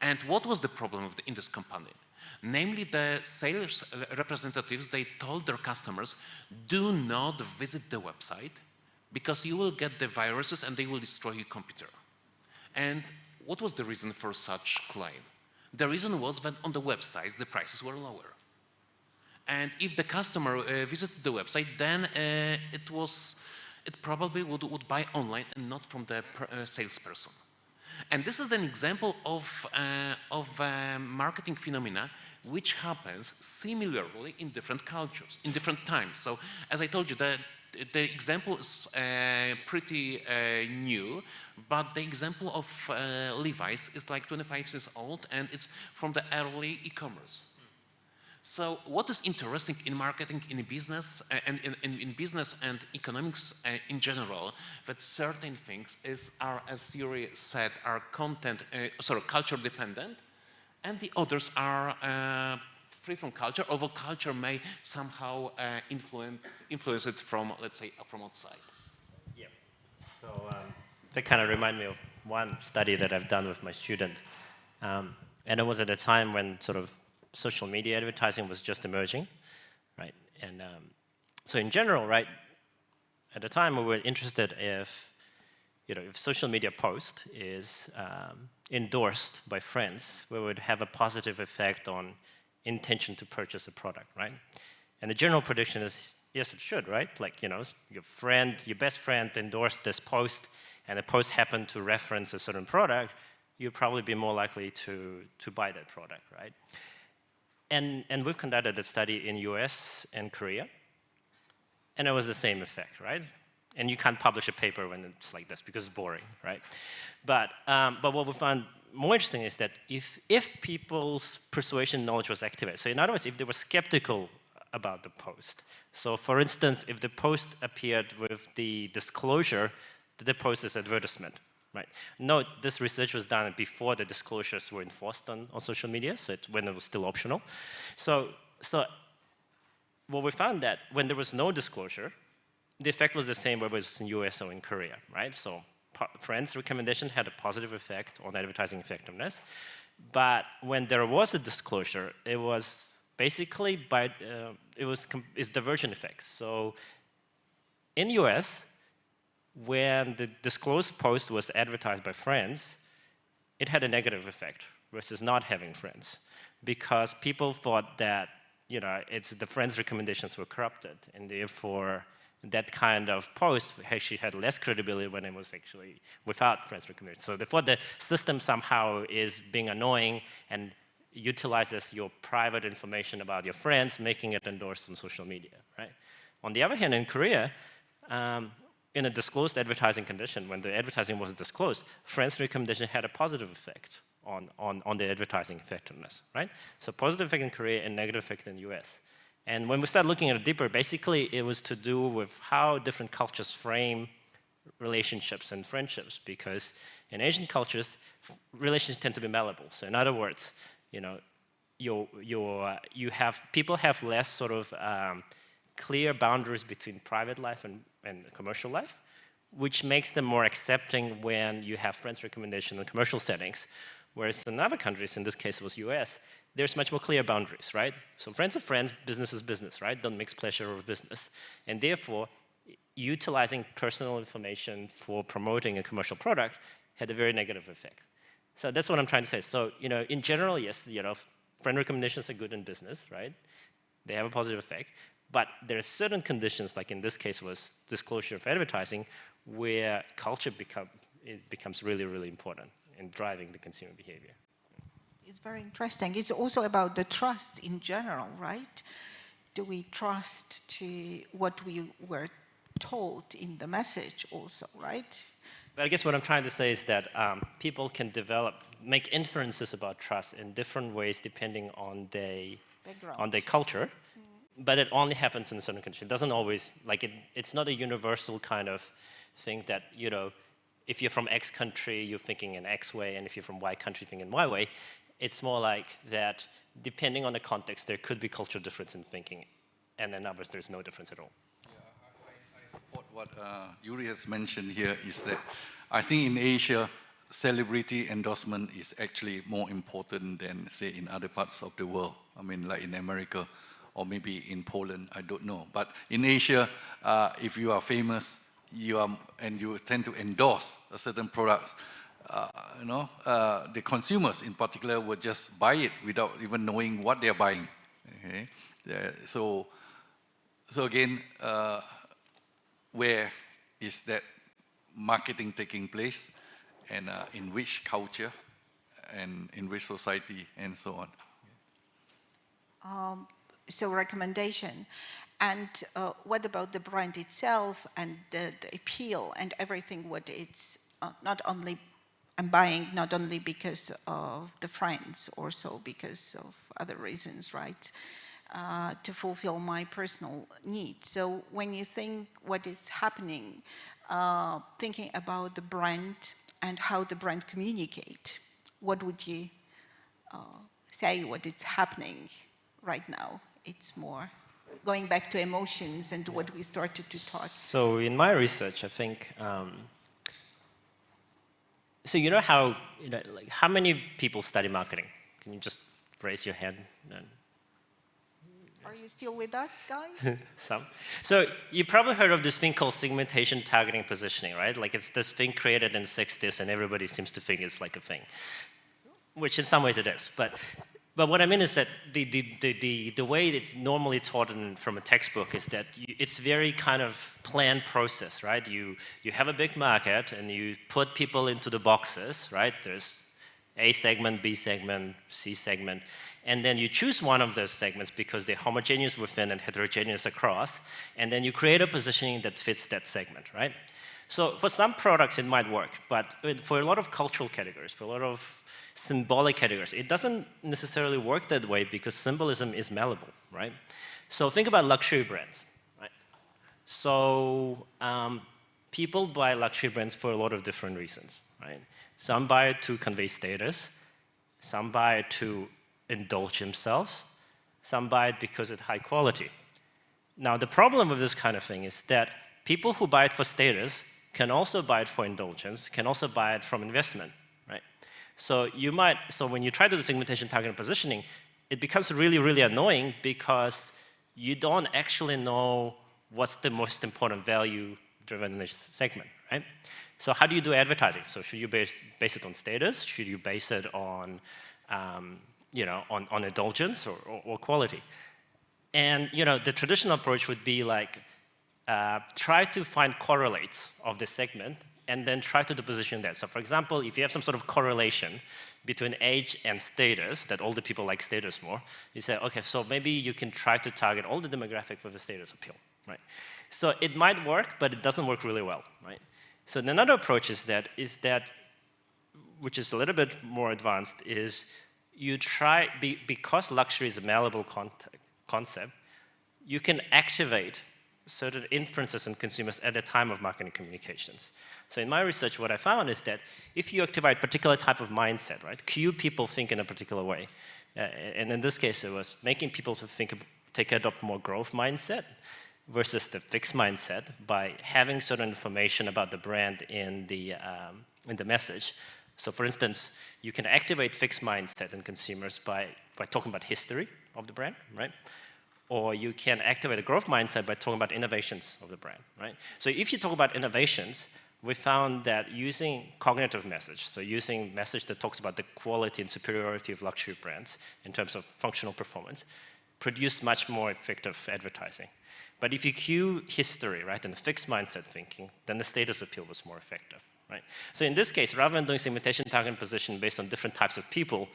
And what was the problem in this company? Namely, the sales representatives, they told their customers, do not visit the website because you will get the viruses and they will destroy your computer. And what was the reason for such claim? The reason was that on the websites, the prices were lower. And if the customer visited the website, then it probably would buy online and not from the salesperson. And this is an example of marketing phenomena which happens similarly in different cultures, in different times. So as I told you, the example is pretty new, but the example of Levi's is like 25 years old, and it's from the early e-commerce. So what is interesting in marketing, in business, and in business and economics in general, that certain things are, as Yuri said, are culture dependent, and the others are free from culture, although culture may somehow influence it from, let's say, from outside. Yeah. So that kind of reminds me of one study that I've done with my student. And it was at a time when sort of social media advertising was just emerging, right? And so in general, right, at the time we were interested if social media post is endorsed by friends, we would have a positive effect on intention to purchase a product, right? And the general prediction is, yes, it should, right? Like, your best friend endorsed this post, and the post happened to reference a certain product, you'd probably be more likely to buy that product, right? And we've conducted a study in US and Korea, and it was the same effect, right? And you can't publish a paper when it's like this because it's boring, right? But what we found more interesting is that if people's persuasion knowledge was activated, so in other words, if they were skeptical about the post, so for instance, if the post appeared with the disclosure that the post is advertisement, right? Note, this research was done before the disclosures were enforced on social media, so when it was still optional. So what we found that when there was no disclosure, the effect was the same whether it was in US or in Korea, right? So friends' recommendation had a positive effect on advertising effectiveness. But when there was a disclosure, it was basically it's divergent effects. So in US, when the disclosed post was advertised by friends, it had a negative effect versus not having friends, because people thought that the friends' recommendations were corrupted, and therefore that kind of post actually had less credibility when it was actually without friends' recommendations. So therefore the system somehow is being annoying and utilizes your private information about your friends, making it endorsed on social media, right? On the other hand, in Korea, in a disclosed advertising condition, when the advertising was disclosed, friends' recommendation had a positive effect on the advertising effectiveness, right? So positive effect in Korea and negative effect in the US. And when we started looking at it deeper, basically it was to do with how different cultures frame relationships and friendships, because in Asian cultures, relations tend to be malleable. So in other words, people have less sort of clear boundaries between private life and commercial life, which makes them more accepting when you have friends' recommendation in commercial settings. Whereas in other countries, in this case it was US, there's much more clear boundaries, right? So friends are friends, business is business, right? Don't mix pleasure with business. And therefore, utilizing personal information for promoting a commercial product had a very negative effect. So that's what I'm trying to say. So, in general, yes, friend recommendations are good in business, right? They have a positive effect. But there are certain conditions, like in this case was disclosure of advertising, where culture becomes really, really important in driving the consumer behavior. It's very interesting. It's also about the trust in general, right? Do we trust to what we were told in the message also, right? But I guess what I'm trying to say is that people can make inferences about trust in different ways depending on their culture. But it only happens in certain conditions. It doesn't always, it's not a universal kind of thing that, if you're from X country, you're thinking in X way, and if you're from Y country, thinking in Y way. It's more like that, depending on the context, there could be cultural difference in thinking, and in others, there's no difference at all. Yeah, I support what Yuri has mentioned here, is that I think in Asia, celebrity endorsement is actually more important than, say, in other parts of the world. I mean, like in America, or maybe in Poland, I don't know. But in Asia, if you are famous, and you tend to endorse a certain products, the consumers in particular would just buy it without even knowing what they're buying. Okay? So again, where is that marketing taking place, and in which culture, and in which society, and so on? So recommendation. And what about the brand itself and the appeal and everything? What it's not only I'm buying not only because of the friends, also because of other reasons, right? To fulfill my personal needs. So when you think what is happening, thinking about the brand and how the brand communicate, what would you say what is happening right now? It's more going back to emotions and what we started to talk. So in my research, I think, so you know how, like how many people study marketing? Can you just raise your hand? Are you still with us, guys? Some. So you probably heard of this thing called segmentation, targeting, positioning, right? Like it's this thing created in the 60s and everybody seems to think it's like a thing, which in some ways it is. But what I mean is that the way it's normally taught from a textbook is that it's very kind of planned process, right? You have a big market and you put people into the boxes, right? There's A segment, B segment, C segment, and then you choose one of those segments because they're homogeneous within and heterogeneous across, and then you create a positioning that fits that segment, right? So for some products it might work, but for a lot of cultural categories, for a lot of symbolic categories, it doesn't necessarily work that way because symbolism is malleable, right? So think about luxury brands, right? So people buy luxury brands for a lot of different reasons, right? Some buy it to convey status, some buy it to indulge themselves, some buy it because it's high quality. Now the problem with this kind of thing is that people who buy it for status can also buy it for indulgence, can also buy it from investment, right? So when you try to do segmentation, targeting, and positioning, it becomes really, really annoying because you don't actually know what's the most important value driven in this segment, right? So how do you do advertising? So should you base it on status? Should you base it on, on indulgence or quality? And the traditional approach would be like, try to find correlates of the segment and then try to position that. So for example, if you have some sort of correlation between age and status, that older people like status more, you say, okay, so maybe you can try to target all the demographic with a status appeal, right? So it might work, but it doesn't work really well, right? So another approach is that, which is a little bit more advanced, is you try, because luxury is a malleable concept, you can activate certain inferences in consumers at the time of marketing communications. So in my research, what I found is that if you activate a particular type of mindset, right, cue people think in a particular way, and in this case, it was making people to adopt more growth mindset versus the fixed mindset by having certain information about the brand in the message. So for instance, you can activate fixed mindset in consumers by talking about history of the brand, right? Or you can activate a growth mindset by talking about innovations of the brand, right? So if you talk about innovations, we found that using cognitive message, so using message that talks about the quality and superiority of luxury brands in terms of functional performance, produced much more effective advertising. But if you cue history, right, and the fixed mindset thinking, then the status appeal was more effective, right? So in this case, rather than doing segmentation, target, position based on different types of people,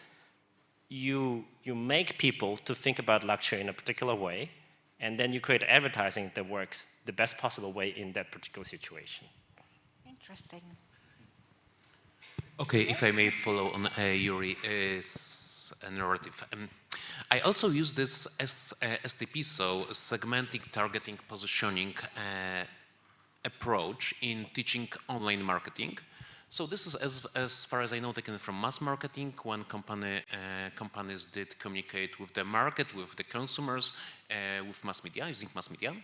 you make people to think about luxury in a particular way, and then you create advertising that works the best possible way in that particular situation. Interesting. Okay, if I may follow on Yuri's narrative. I also use this as STP, so segmenting, targeting, positioning approach in teaching online marketing. So this is, as far as I know, taken from mass marketing, when companies did communicate with the market, with the consumers, with mass media, using mass media.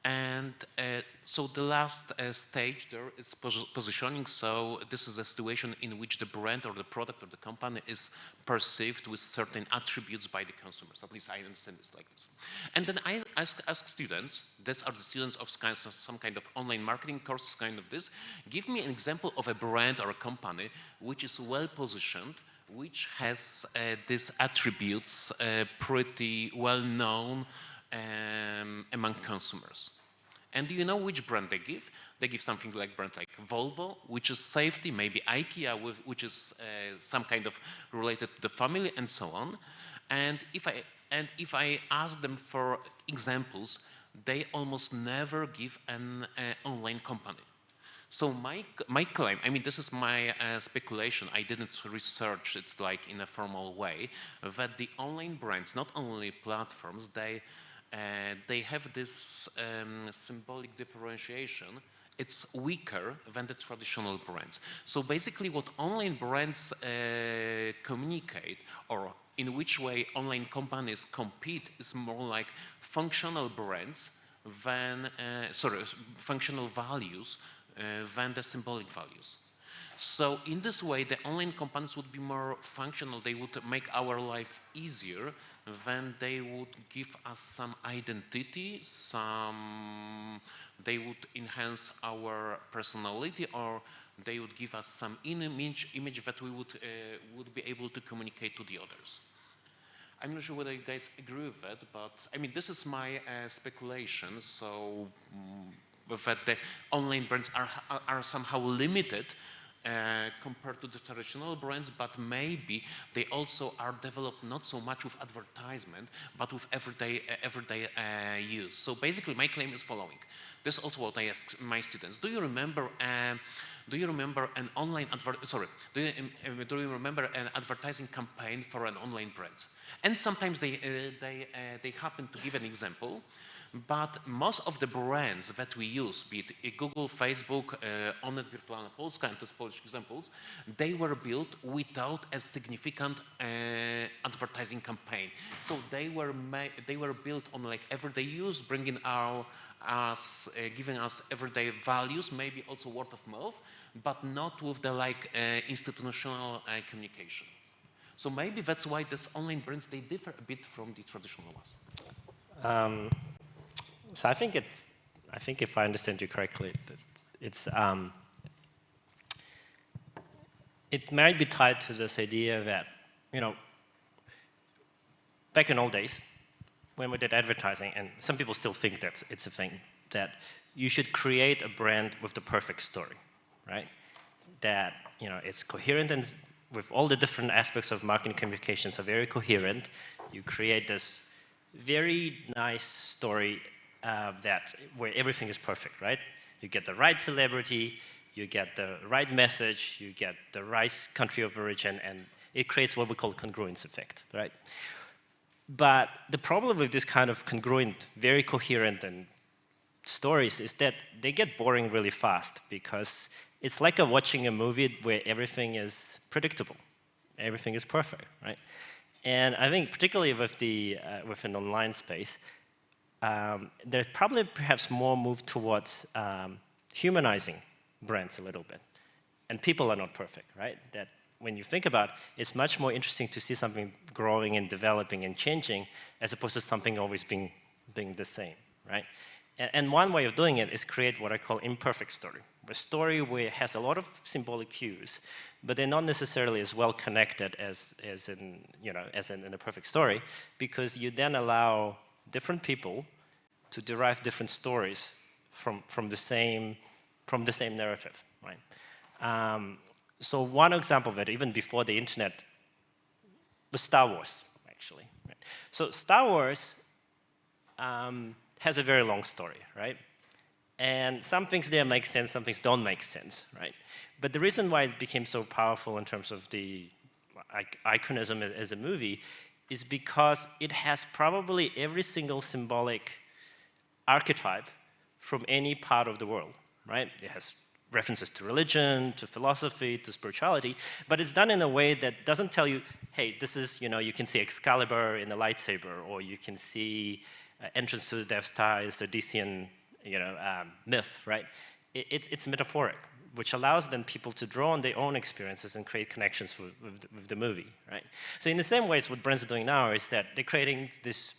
And so the last stage there is positioning. So this is a situation in which the brand or the product or the company is perceived with certain attributes by the consumers. At least I understand this like this. And then I ask students, these are the students of some kind of online marketing course, kind of this, give me an example of a brand or a company which is well positioned, which has these attributes pretty well known among consumers. And do you know which brand they give? They give something like brand like Volvo, which is safety, maybe IKEA, which is some kind of related to the family, and so on. And if I And if I ask them for examples, they almost never give an online company. So my claim, I mean, this is my speculation, I didn't research it like in a formal way, that the online brands, not only platforms, they have this symbolic differentiation. It's weaker than the traditional brands. So basically what online brands communicate, or in which way online companies compete, is more like functional brands than, functional values than the symbolic values. So in this way, the online companies would be more functional. They would make our life easier than they would give us some identity, they would enhance our personality, or they would give us some image that we would be able to communicate to the others. I'm not sure whether you guys agree with that, but I mean, this is my speculation. So that the online brands are somehow limited compared to the traditional brands, but maybe they also are developed not so much with advertisement, but with everyday use. So basically, my claim is following. This is also what I ask my students. Do you remember an online do you remember an advertising campaign for an online brand? And sometimes they happen to give an example, but most of the brands that we use, be it Google, Facebook, Onet, Wirtualna Polska, and those Polish examples, they were built without a significant advertising campaign. So they were built on like everyday use, giving us everyday values, maybe also word of mouth, but not with the like institutional communication. So maybe that's why these online brands, they differ a bit from the traditional ones. So I think if I understand you correctly, it might be tied to this idea that, you know, back in old days, when we did advertising, and some people still think that it's a thing, that you should create a brand with the perfect story, right? That, you know, it's coherent, and with all the different aspects of marketing communications are very coherent. You create this very nice story where everything is perfect, right? You get the right celebrity, you get the right message, you get the right country of origin, and it creates what we call congruence effect, right? But the problem with this kind of congruent, very coherent and stories is that they get boring really fast, because it's like watching a movie where everything is predictable, everything is perfect, right? And I think particularly with an online space, there's probably perhaps more move towards humanizing brands a little bit. And people are not perfect, right? That when you think about it, it's much more interesting to see something growing and developing and changing as opposed to something always being the same, right? And one way of doing it is create what I call imperfect story. A story where it has a lot of symbolic cues, but they're not necessarily as well connected as in a perfect story, because you then allow different people to derive different stories from the same narrative, right? So one example of it, even before the internet, was Star Wars, actually. Right? So Star Wars has a very long story, right? And some things there make sense, some things don't make sense, right? But the reason why it became so powerful in terms of the iconism as a movie is because it has probably every single symbolic archetype from any part of the world, right? It has references to religion, to philosophy, to spirituality, but it's done in a way that doesn't tell you, hey, this is, you can see Excalibur in the lightsaber, or you can see entrance to the Death Star is the Odyssean myth, right? It's metaphoric, which allows then people to draw on their own experiences and create connections with the movie, right? So in the same ways, what brands are doing now is that they're creating this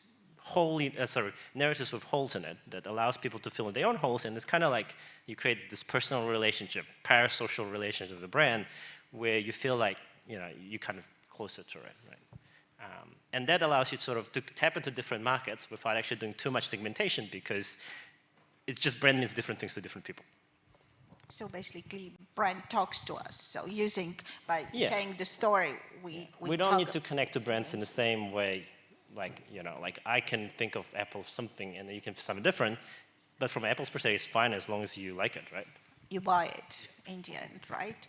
narratives with holes in it that allows people to fill in their own holes, and it's kind of like you create this personal relationship, parasocial relationship with the brand, where you feel like you're kind of closer to it, right? And that allows you sort of to tap into different markets without actually doing too much segmentation, because it's just brand means different things to different people. So basically, brand talks to us. So saying the story, we don't need to connect to brands in the same way Like, you know, like I can think of Apple something and you can something different, but from Apple's perspective, it's fine as long as you like it, right? You buy it in the end, right?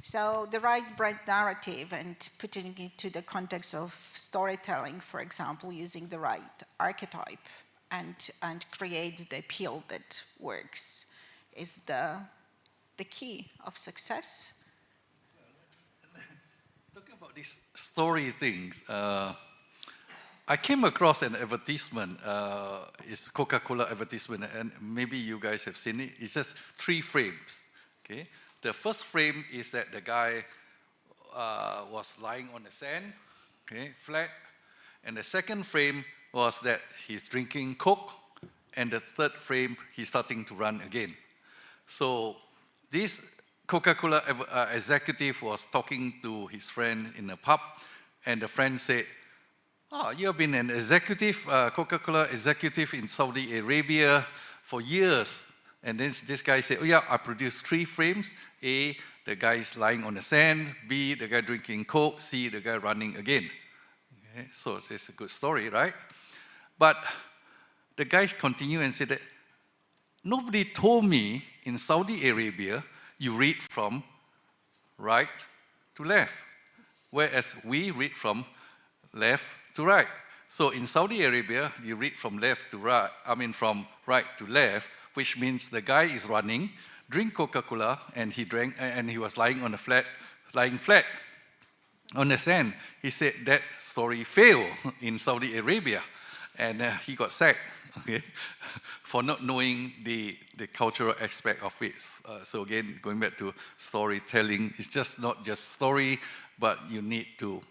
So the right brand narrative and putting it to the context of storytelling, for example, using the right archetype and create the appeal that works is the key of success. Talking about these story things, I came across an advertisement. It's Coca-Cola advertisement, and maybe you guys have seen it. It's just 3 frames. Okay, the first frame is that the guy was lying on the sand, okay, flat, and the second frame was that he's drinking Coke, and the third frame he's starting to run again. So this Coca-Cola executive was talking to his friend in a pub, and the friend said, "Oh, you have been an executive, Coca-Cola executive in Saudi Arabia for years." And then this guy said, "Oh yeah, I produced 3 frames. A, the guy is lying on the sand. B, the guy drinking Coke. C, the guy running again." Okay, so it's a good story, right? But the guy continued and said that, "Nobody told me in Saudi Arabia you read from right to left, whereas we read from left to right. So in Saudi Arabia, you read from left to right, from right to left, which means the guy is running, drink Coca-Cola, and he was lying on lying flat on the sand." He said that story failed in Saudi Arabia, and he got sacked, okay, for not knowing the cultural aspect of it. So again, going back to storytelling, it's just not just story, but you need to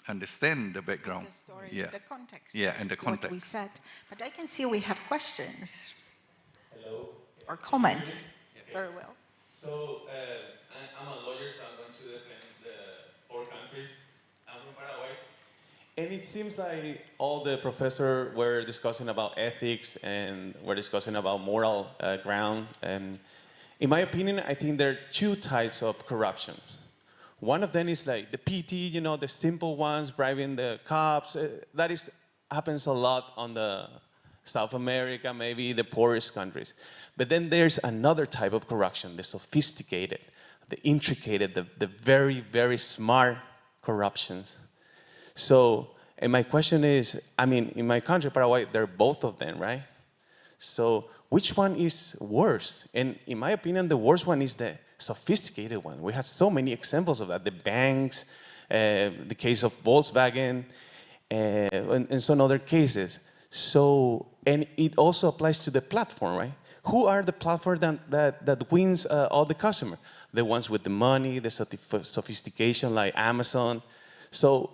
understand the background. The story, yeah. the context. Yeah, and the context. What we said. But I can see we have questions. Hello. Or comments. Very well. So I'm a lawyer, so I'm going to defend the 4 countries. I'm from Paraguay. And it seems like all the professors were discussing about ethics and were discussing about moral ground. And in my opinion, I think there are 2 types of corruptions. One of them is like the PT, you know, the simple ones, bribing the cops. Happens a lot on the South America, maybe the poorest countries. But then there's another type of corruption, the sophisticated, the intricate, the very, very smart corruptions. So, and my question is, I mean, in my country, Paraguay, there are both of them, right? So, which one is worse? And in my opinion, the worst one is the sophisticated one. We have so many examples of that. The banks, the case of Volkswagen, and some other cases. So, and it also applies to the platform, right? Who are the platform that wins all the customers? The ones with the money, the sophistication like Amazon. So,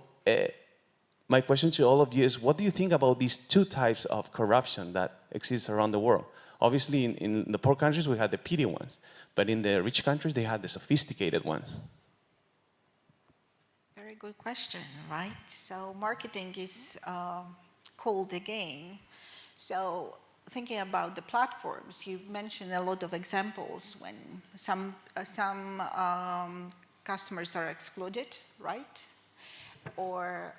my question to all of you is, what do you think about these 2 types of corruption that exist around the world? Obviously, in the poor countries, we had the petty ones. But in the rich countries, they had the sophisticated ones. Very good question, right? So marketing is called again. So thinking about the platforms, you mentioned a lot of examples when some customers are excluded, right? Or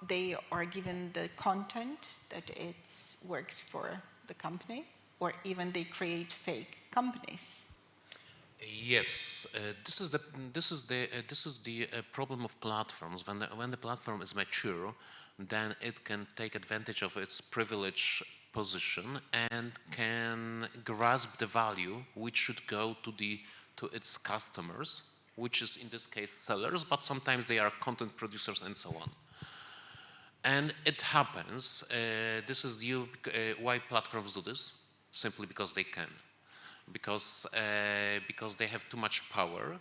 they are given the content that it works for the company, or even they create fake companies. Yes, this is the problem of platforms. When the platform is mature, then it can take advantage of its privileged position and can grasp the value which should go to its customers, which is in this case sellers, but sometimes they are content producers and so on. And it happens. This is why platforms do this, simply because they can. Because they have too much power.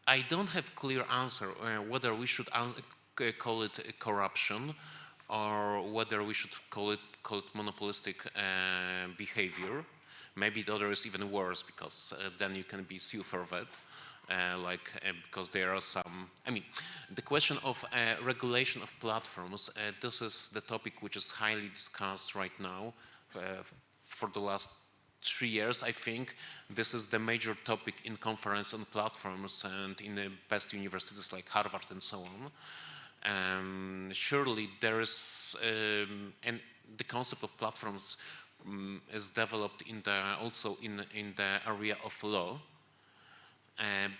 I don't have clear answer whether we should call it corruption or whether we should call it monopolistic behavior. Maybe the other is even worse because then you can be sued for that. Because there are some, the question of regulation of platforms, this is the topic which is highly discussed right now for the last 3 years, I think this is the major topic in conference on platforms and in the best universities like Harvard and so on. Surely there is, and the concept of platforms is developed also in the area of law,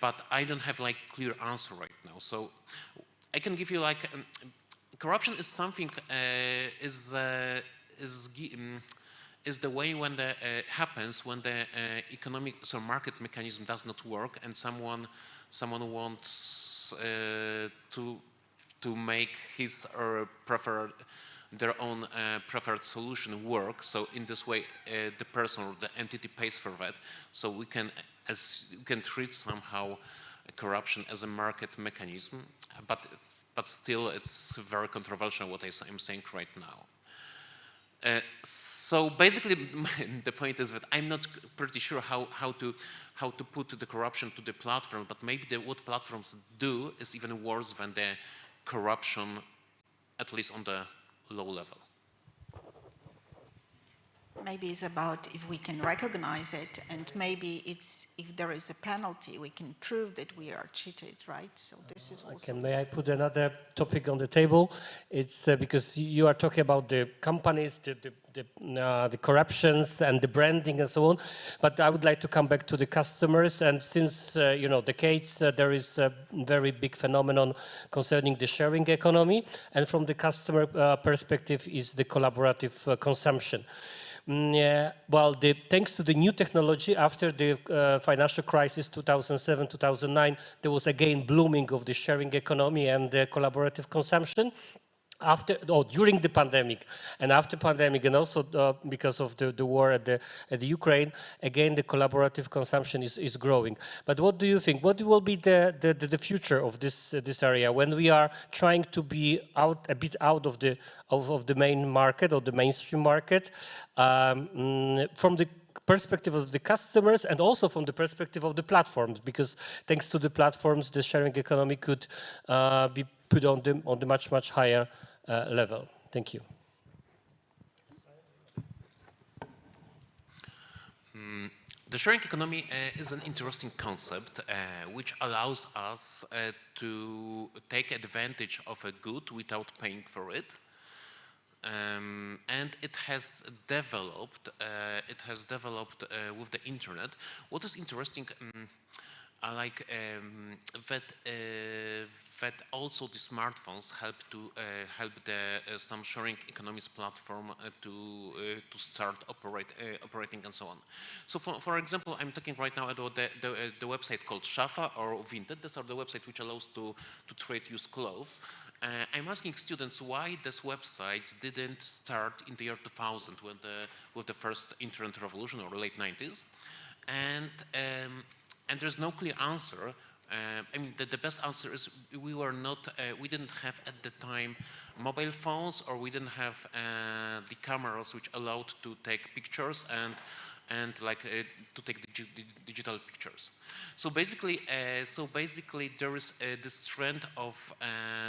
but I don't have like clear answer right now. So I can give you like corruption is something is the way when the happens when the economic market mechanism does not work and someone wants to make his or their own preferred solution work. So in this way, the person or the entity pays for that. So we can treat somehow corruption as a market mechanism, but still it's very controversial what I'm saying right now. So basically, the point is that I'm not pretty sure how to put the corruption to the platform, but maybe what platforms do is even worse than the corruption, at least on the low level. Maybe it's about if we can recognize it, and maybe it's if there is a penalty, we can prove that we are cheated, right? So this is also. May I put another topic on the table? It's because you are talking about the companies, the corruptions and the branding and so on. But I would like to come back to the customers. And since decades, there is a very big phenomenon concerning the sharing economy, and from the customer perspective is the collaborative consumption. Well, thanks to the new technology, after the financial crisis 2007-2009, there was again blooming of the sharing economy and the collaborative consumption. During the pandemic and after pandemic, and also because of the war at the Ukraine, again the collaborative consumption is growing. But what do you think? What will be the future of this area when we are trying to be a bit out of the main market or the mainstream market, from the perspective of the customers and also from the perspective of the platforms? Because thanks to the platforms, the sharing economy could be put on the much higher level. Thank you. The sharing economy is an interesting concept which allows us to take advantage of a good without paying for it. And it has developed with the internet. What is interesting, I like that also the smartphones help some sharing economies platform to start operating and so on. So for example, I'm talking right now about the website called Shafa or Vinted. These are the website which allows to trade used clothes. I'm asking students why this website didn't start in the year 2000 with the first internet revolution or late 90s, and there's no clear answer. I mean, the best answer is we didn't have at the time mobile phones, or we didn't have the cameras which allowed to take pictures and to take digital pictures. So basically there is this trend of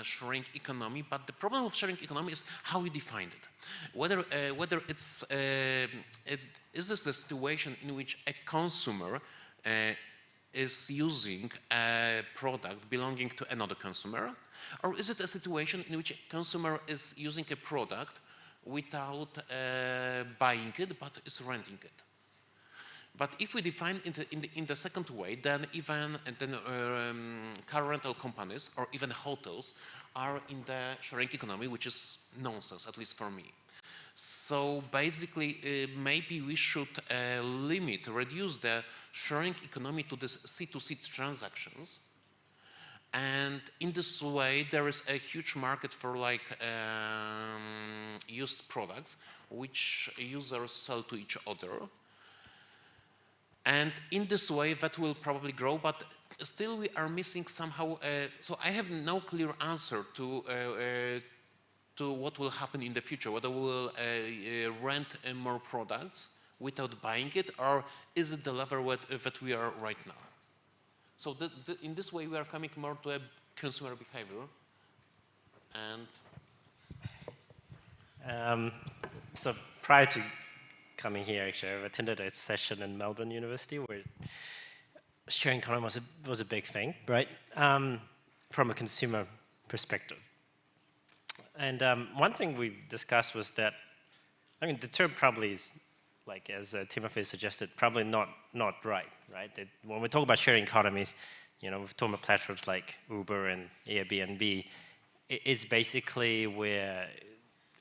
sharing economy, but the problem of sharing economy is how we define it. Whether it's is this the situation in which a consumer is using a product belonging to another consumer, or is it a situation in which a consumer is using a product without buying it but is renting it? But if we define in the second way, then car rental companies or even hotels are in the sharing economy, which is nonsense, at least for me. So basically, maybe we should reduce the sharing economy to this C2C transactions. And in this way, there is a huge market for used products, which users sell to each other. And in this way, that will probably grow, but still we are missing somehow. So I have no clear answer to what will happen in the future, whether we will rent more products without buying it, or is it the level that we are right now? So in this way, we are coming more to a consumer behavior. And so prior to coming here. Actually, I've attended a session in Melbourne University where sharing economy was a big thing, right? From a consumer perspective. And one thing we discussed was that, I mean, the term probably is, like as Tymoteusz suggested, probably not right? That when we talk about sharing economies, you know, we've talked about platforms like Uber and Airbnb. It's basically where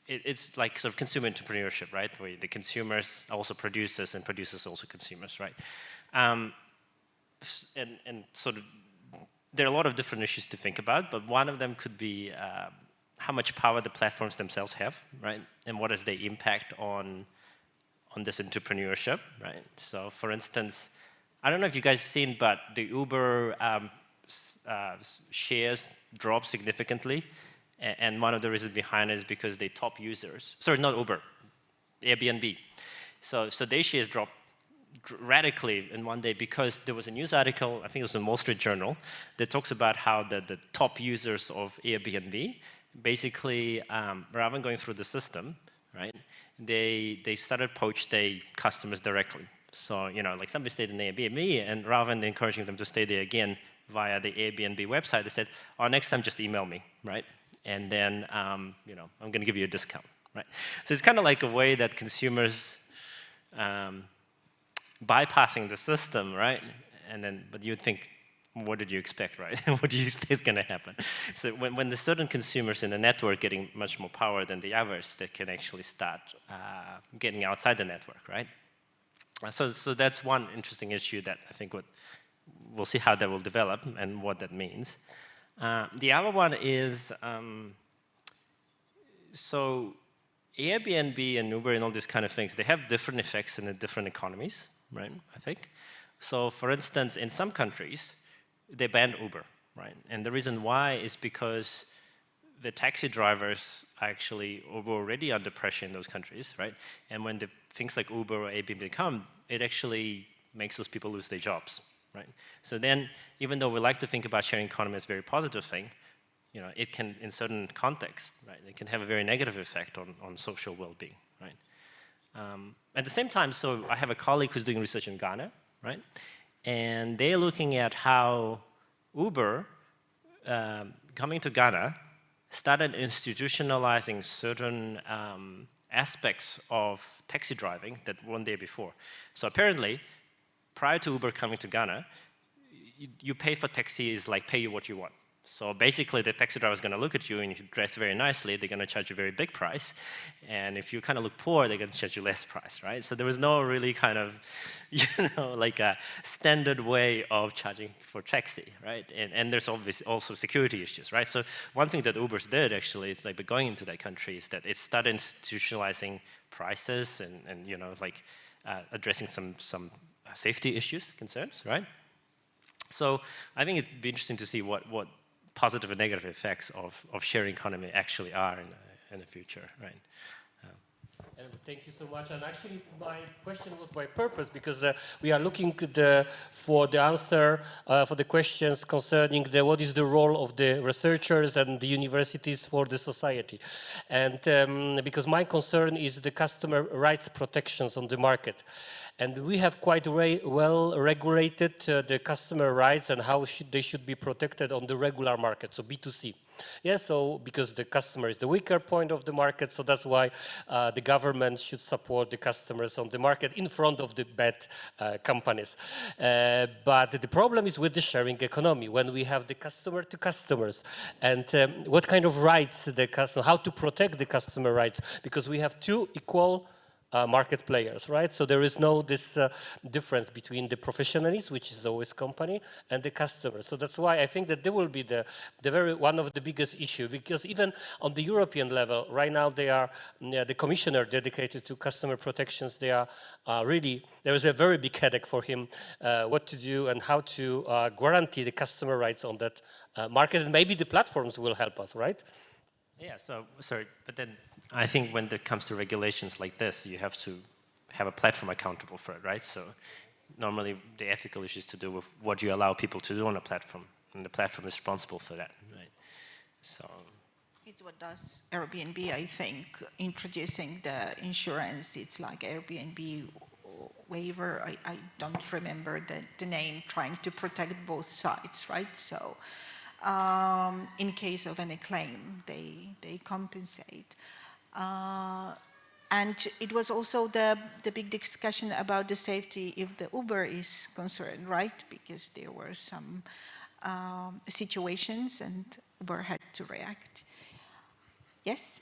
it's like sort of consumer entrepreneurship, right? Where the consumers are also producers and producers are also consumers, right? And sort of, there are a lot of different issues to think about, but one of them could be how much power the platforms themselves have, right? And what is their impact on this entrepreneurship, right? So for instance, I don't know if you guys seen, but the Uber shares dropped significantly. And one of the reasons behind it is because they top users, sorry, not Uber, Airbnb. So their shares dropped radically in one day because there was a news article, I think it was in Wall Street Journal, that talks about how the top users of Airbnb, basically, rather than going through the system, right, they started poach their customers directly. So, you know, like somebody stayed in Airbnb, and rather than encouraging them to stay there again via the Airbnb website, they said, oh, next time just email me, right? And then, you know, I'm going to give you a discount, right? So it's kind of like a way that consumers bypassing the system, right? And then, but you'd think, what did you expect, right? What do you think is going to happen? So when there's certain consumers in the network getting much more power than the others, they can actually start getting outside the network, right? So that's one interesting issue that I think we'll see how that will develop and what that means. The other one is, so Airbnb and Uber and all these kind of things, they have different effects in the different economies, right, I think. So for instance, in some countries, they banned Uber, right? And the reason why is because the taxi drivers actually were already under pressure in those countries, right? And when the things like Uber or Airbnb come, it actually makes those people lose their jobs, right? So then, even though we like to think about sharing economy as a very positive thing, you know, it can, in certain contexts, right, it can have a very negative effect on social well-being, right? At the same time, so I have a colleague who's doing research in Ghana, right? And they're looking at how Uber, coming to Ghana, started institutionalizing certain aspects of taxi driving that weren't there before. So apparently, prior to Uber coming to Ghana, you pay for taxi is like pay you what you want. So basically, the taxi driver is going to look at you, and if you dress very nicely, they're going to charge you a very big price. And if you kind of look poor, they're going to charge you less price, right? So there was no really kind of, you know, like a standard way of charging for taxi, right? And there's obviously also security issues, right? So one thing that Uber's did actually, is like by going into that country, is that it started institutionalizing prices and you know, like addressing some safety issues, concerns, right? So I think it'd be interesting to see what positive and negative effects of sharing economy actually are in the future, right? And thank you so much. And actually, my question was by purpose, because we are looking for the answer for the questions concerning what is the role of the researchers and the universities for the society. And because my concern is the customer rights protections on the market. And we have quite well regulated the customer rights and how they should be protected on the regular market, so B2C. Yeah, so because the customer is the weaker point of the market, so that's why the government should support the customers on the market in front of the bad companies. But the problem is with the sharing economy, when we have the customer to customers, and what kind of rights the customer, how to protect the customer rights, because we have two equal market players, right? So there is no this difference between the professionals, which is always company, and the customer. So that's why I think that there will be one of the biggest issue, because even on the European level, right now they are the commissioner dedicated to customer protections. They are really, there is a very big headache for him what to do and how to guarantee the customer rights on that market, and maybe the platforms will help us, right? Yeah, so, sorry, but then I think when it comes to regulations like this, you have to have a platform accountable for it, right? So normally the ethical issues to do with what you allow people to do on a platform, and the platform is responsible for that, right? So It's what does Airbnb, I think, introducing the insurance. It's like Airbnb waiver. I don't remember the name, trying to protect both sides, right? So in case of any claim, they compensate. And it was also the big discussion about the safety if the Uber is concerned, right? Because there were some situations and Uber had to react. Yes?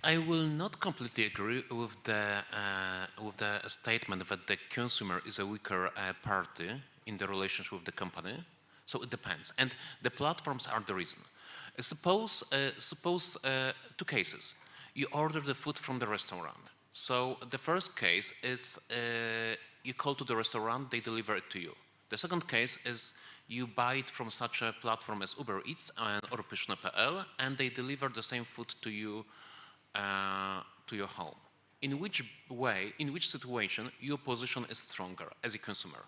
I will not completely agree with the statement that the consumer is a weaker party in the relationship with the company. So it depends, and the platforms are the reason. Suppose two cases. You order the food from the restaurant. So the first case is you call to the restaurant, they deliver it to you. The second case is you buy it from such a platform as Uber Eats or Pyszne.pl, and they deliver the same food to you to your home. In which situation your position is stronger as a consumer?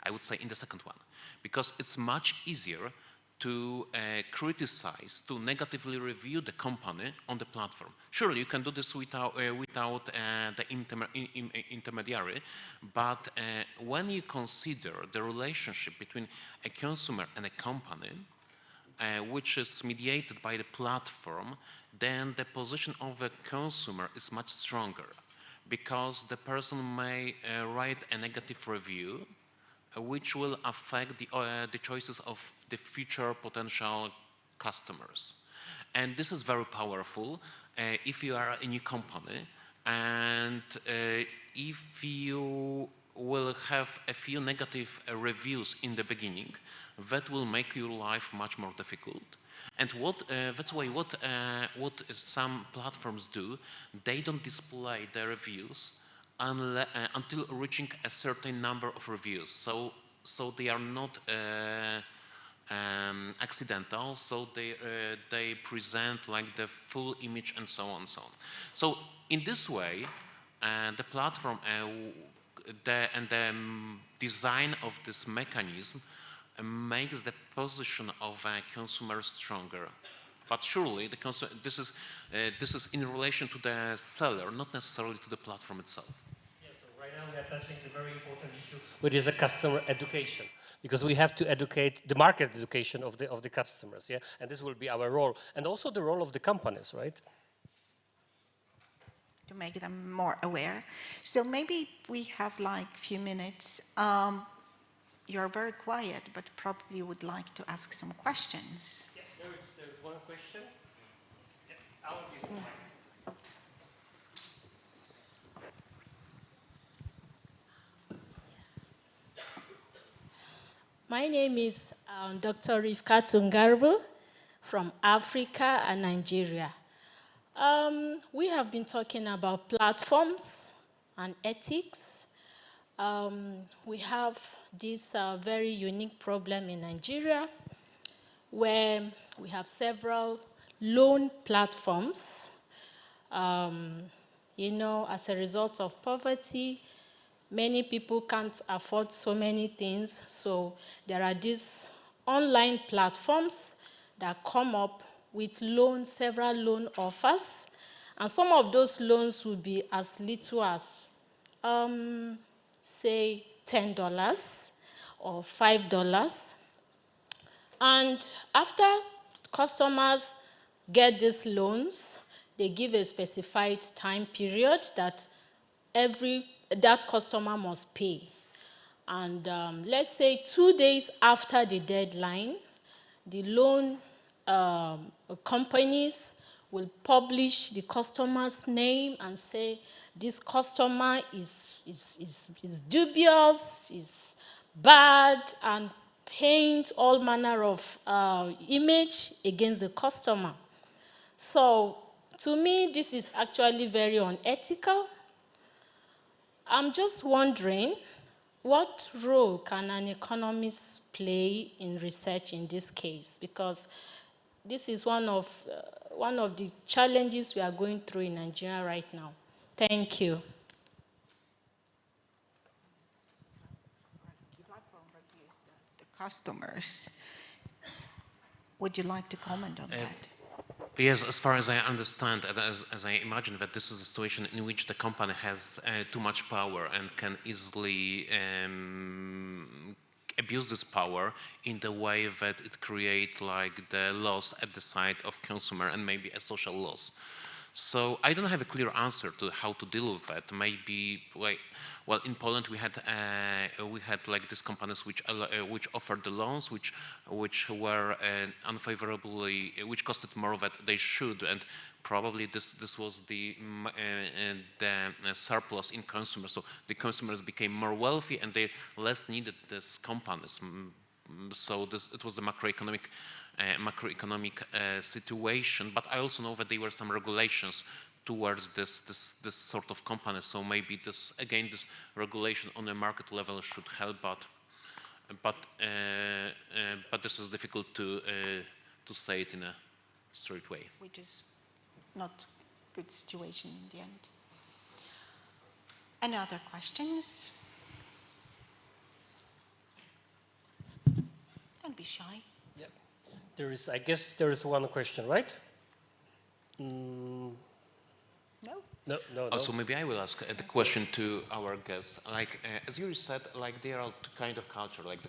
I would say in the second one, because it's much easier to criticize, to negatively review the company on the platform. Surely you can do this without the intermediary, but when you consider the relationship between a consumer and a company, which is mediated by the platform, then the position of a consumer is much stronger, because the person may write a negative review which will affect the choices of the future potential customers. And this is very powerful if you are a new company, and if you will have a few negative reviews in the beginning, that will make your life much more difficult. And that's why what some platforms do, they don't display the reviews until reaching a certain number of reviews. So they are not accidental. So they present like the full image and so on and so on. So in this way, the platform the design of this mechanism makes the position of a consumer stronger. But surely this is in relation to the seller, not necessarily to the platform itself. Yeah, so right now we are touching the very important issue, which is a customer education, because we have to educate the market education of the customers, yeah, and this will be our role, and also the role of the companies, right? To make them more aware. So maybe we have like a few minutes. You're very quiet, but probably would like to ask some questions. Yeah, there's one question. Yeah, I'll give you one. My name is Dr. Rivka Tungarbu from Africa and Nigeria. We have been talking about platforms and ethics. We have this very unique problem in Nigeria where we have several loan platforms. As a result of poverty, many people can't afford so many things. So there are these online platforms that come up with several loan offers. And some of those loans will be as little as, say, $10 or $5. And after customers get these loans, they give a specified time period that that customer must pay. And let's say 2 days after the deadline, the loan companies will publish the customer's name and say, this customer is dubious, is bad, and paint all manner of image against the customer. So to me, this is actually very unethical. I'm just wondering, what role can an economist play in research in this case? Because this is one of the challenges we are going through in Nigeria right now. Thank you. The customers. Would you like to comment on that? Yes, as far as I understand, and as I imagine that this is a situation in which the company has too much power and can easily abuse this power in the way that it create like the loss at the side of consumer and maybe a social loss. So I don't have a clear answer to how to deal with that. Maybe, well, in Poland we had like these companies which offered the loans, which were unfavorably, which costed more than they should, and probably this was the surplus in consumers. So the consumers became more wealthy and they less needed these companies. So it was a macroeconomic situation, but I also know that there were some regulations towards this sort of company. So maybe this regulation on a market level should help, but this is difficult to say it in a straight way. Which is not good situation in the end. Any other questions? Don't be shy. I guess there is one question, right? No? No. Also, maybe I will ask the question to our guests. Like, as Yuri said, like there are two kind of culture, like the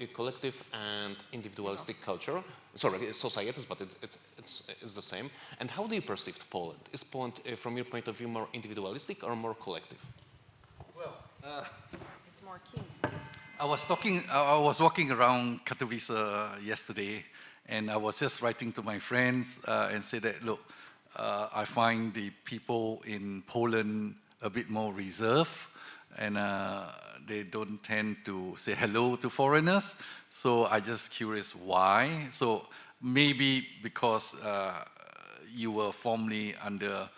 collective and individualistic culture. Sorry, societies, but it's the same. And how do you perceive Poland? Is Poland, from your point of view, more individualistic or more collective? Well, It's more keen. I was walking around Katowice yesterday, and I was just writing to my friends and say that, look, I find the people in Poland a bit more reserved, and they don't tend to say hello to foreigners. So I just curious why. So maybe because you were formerly under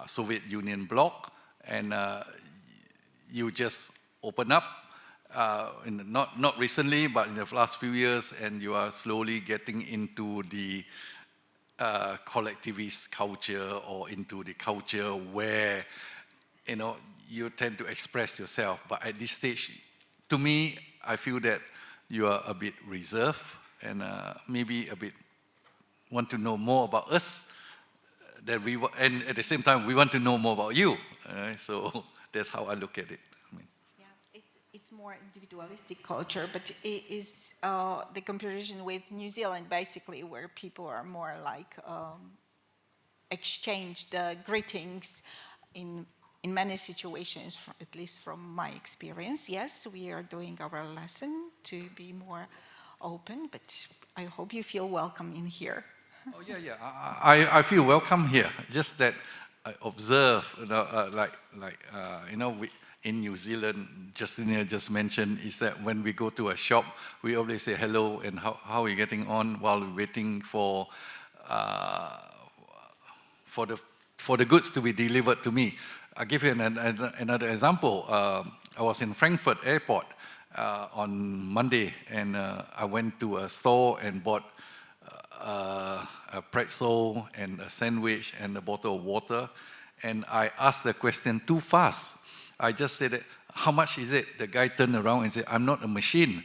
Soviet Union bloc, and you just open up. Not recently, but in the last few years, and you are slowly getting into the collectivist culture or into the culture where, you tend to express yourself. But at this stage, to me, I feel that you are a bit reserved and maybe a bit want to know more about us. And at the same time, we want to know more about you. So that's how I look at it. It's more individualistic culture, but it is the comparison with New Zealand, basically, where people are more like exchange the greetings in many situations, at least from my experience. Yes, we are doing our lesson to be more open, but I hope you feel welcome in here. Oh yeah. I feel welcome here. Just that I observe, in New Zealand, Justyna just mentioned, is that when we go to a shop, we always say hello and how are you getting on while we're waiting for the goods to be delivered to me. I'll give you another example. I was in Frankfurt Airport on Monday, and I went to a store and bought a pretzel and a sandwich and a bottle of water, and I asked the question too fast. I just said, how much is it? The guy turned around and said, I'm not a machine.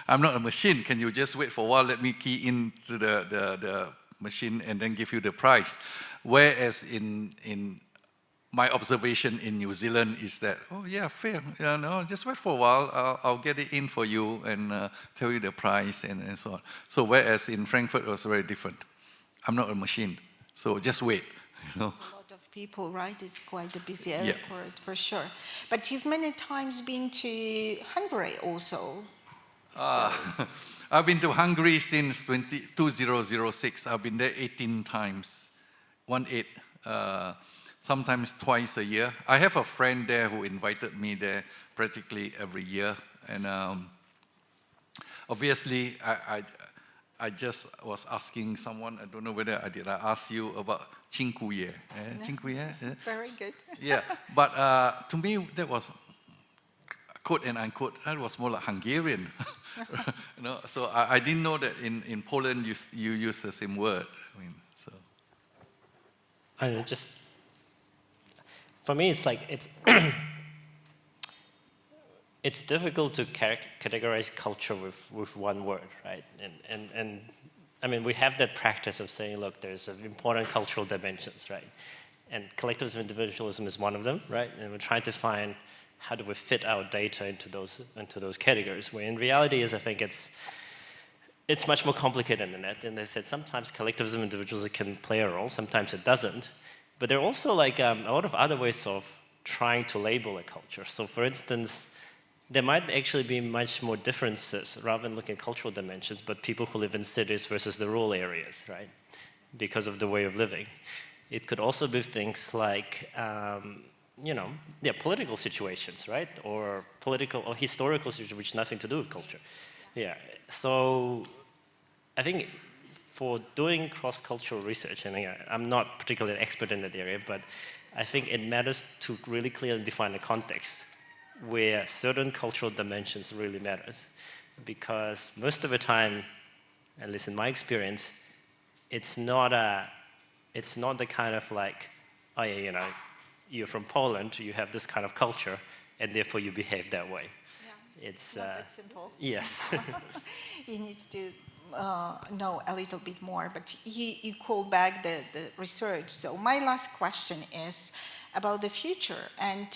I'm not a machine. Can you just wait for a while? Let me key into the machine and then give you the price. Whereas in my observation in New Zealand is that, oh yeah, fair. Just wait for a while. I'll get it in for you and tell you the price and so on. So whereas in Frankfurt it was very different. I'm not a machine. So just wait. People, right? It's quite a busy airport, for sure. But you've many times been to Hungary also. I've been to Hungary since 2006. I've been there 18 times, 18, sometimes twice a year. I have a friend there who invited me there practically every year. And obviously, I just was asking someone, I don't know whether I ask you about Cinque. Very good. Yeah, but to me, that was, quote and unquote, that was more like Hungarian. So I didn't know that in Poland you use the same word. For me, it's like, it's difficult to categorize culture with one word, right? And I mean, we have that practice of saying, look, there's important cultural dimensions, right? And collectivism and individualism is one of them, right? And we're trying to find how do we fit our data into those categories, where in reality is, I think it's much more complicated than that. And they said sometimes collectivism and individualism can play a role, sometimes it doesn't. But there are also like a lot of other ways of trying to label a culture. So for instance, there might actually be much more differences rather than looking at cultural dimensions, but people who live in cities versus the rural areas, right? Because of the way of living. It could also be things like, political situations, right? Or political or historical situations which have nothing to do with culture. Yeah, so I think for doing cross-cultural research, and I'm not particularly an expert in that area, but I think it matters to really clearly define the context where certain cultural dimensions really matters. Because most of the time, at least in my experience, it's not the kind of like, oh yeah, you're from Poland, you have this kind of culture, and therefore you behave that way. Yeah. It's not that simple. Yes. You need to know a little bit more, but you call back the research. So my last question is about the future. And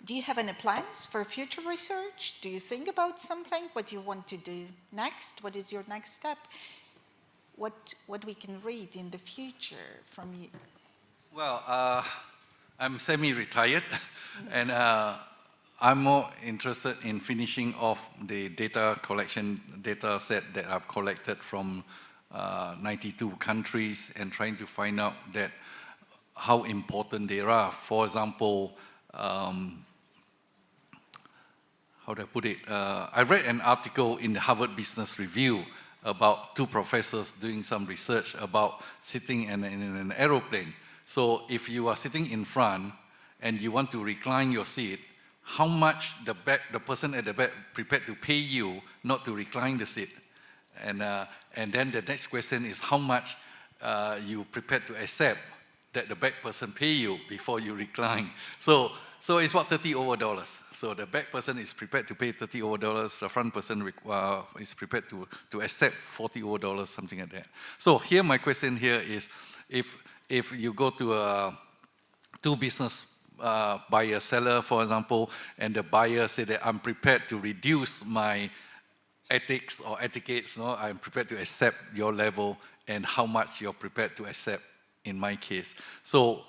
do you have any plans for future research? Do you think about something? What you want to do next? What is your next step? What we can read in the future from you? Well, I'm semi-retired, and I'm more interested in finishing off the data set that I've collected from 92 countries and trying to find out that how important they are. For example, how do I put it? I read an article in the Harvard Business Review about two professors doing some research about sitting in an aeroplane. So if you are sitting in front and you want to recline your seat, how much the person at the back prepared to pay you not to recline the seat? And then the next question is how much you prepared to accept that the back person pay you before you recline. So it's about $30 So the back person is prepared to pay $30 The front person is prepared to accept $40 something like that. So here my question here is, if you go to two business buyer seller, for example, and the buyer say that I'm prepared to reduce my ethics or etiquettes, I'm prepared to accept your level and how much you're prepared to accept in my case. So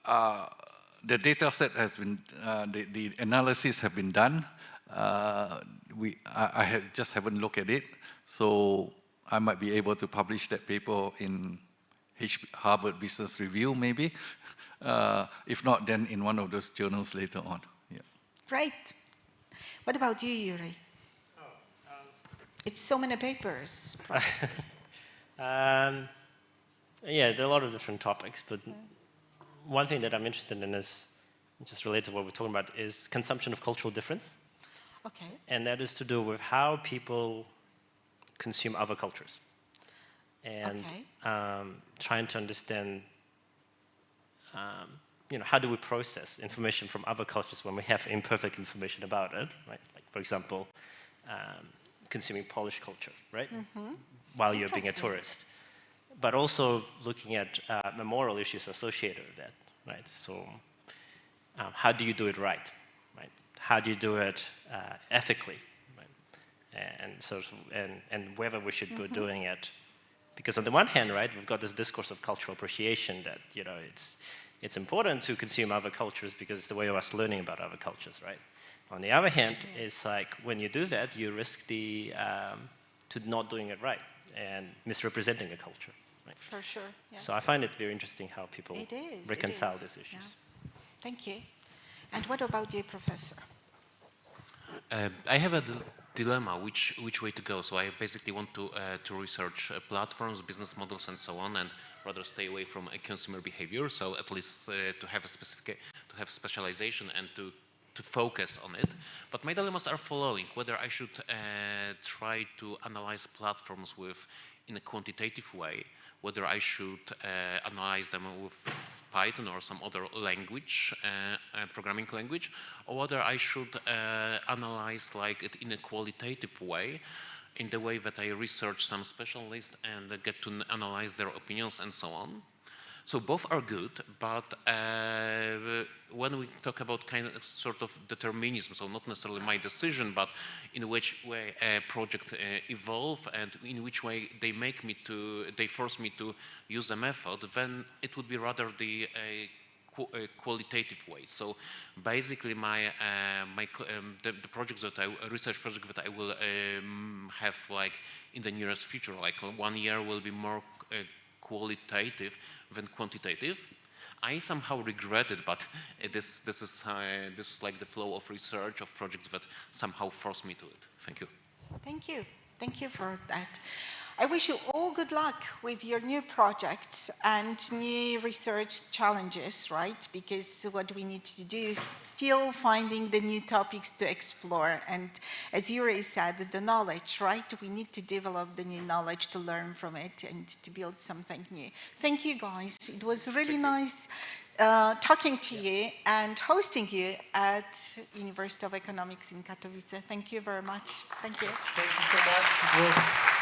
the data set has been, the analysis have been done. I just haven't looked at it, so I might be able to publish that paper in Harvard Business Review, maybe. If not, then in one of those journals later on. Yeah. Great. What about you, Yuri? It's so many papers. Yeah, there are a lot of different topics, but one thing that I'm interested in is, just related to what we're talking about, is consumption of cultural difference. Okay. And that is to do with how people consume other cultures. And trying to understand, how do we process information from other cultures when we have imperfect information about it, right? Like, for example, consuming Polish culture, right? Mm-hmm. While you're being a tourist. But also looking at memorial issues associated with that, right? So how do you do it right? How do you do it ethically? Right? And whether we should be doing it. Because on the one hand, right, we've got this discourse of cultural appreciation that, it's important to consume other cultures because it's the way of us learning about other cultures, right? On the other hand, it's like when you do that, you risk to not doing it right and misrepresenting a culture. Right? For sure. Yeah. So I find it very interesting how people reconcile these issues. Yeah. Thank you. And what about you, Professor? I have a dilemma, which way to go. So I basically want to research platforms, business models, and so on, and rather stay away from consumer behavior. So at least to have specialization and to focus on it. But my dilemmas are following: whether I should try to analyze platforms in a quantitative way, whether I should analyze them with Python or some other language, programming language, or whether I should analyze it in a qualitative way, in the way that I research some specialists and get to analyze their opinions and so on. So both are good, but when we talk about kind of sort of determinism, so not necessarily my decision, but in which way a project evolve and in which way they force me to use a method, then it would be rather the qualitative way. So basically, the project research project that I will have like in the nearest future, like 1 year, will be more qualitative than quantitative. I somehow regret it, but this is like the flow of research of projects that somehow force me to it. Thank you. Thank you. Thank you for that. I wish you all good luck with your new projects and new research challenges, right? Because what we need to do is still finding the new topics to explore. And as Yuri said, the knowledge, right? We need to develop the new knowledge to learn from it and to build something new. Thank you, guys. It was really nice talking to you and hosting you at University of Economics in Katowice. Thank you very much. Thank you. Thank you so much.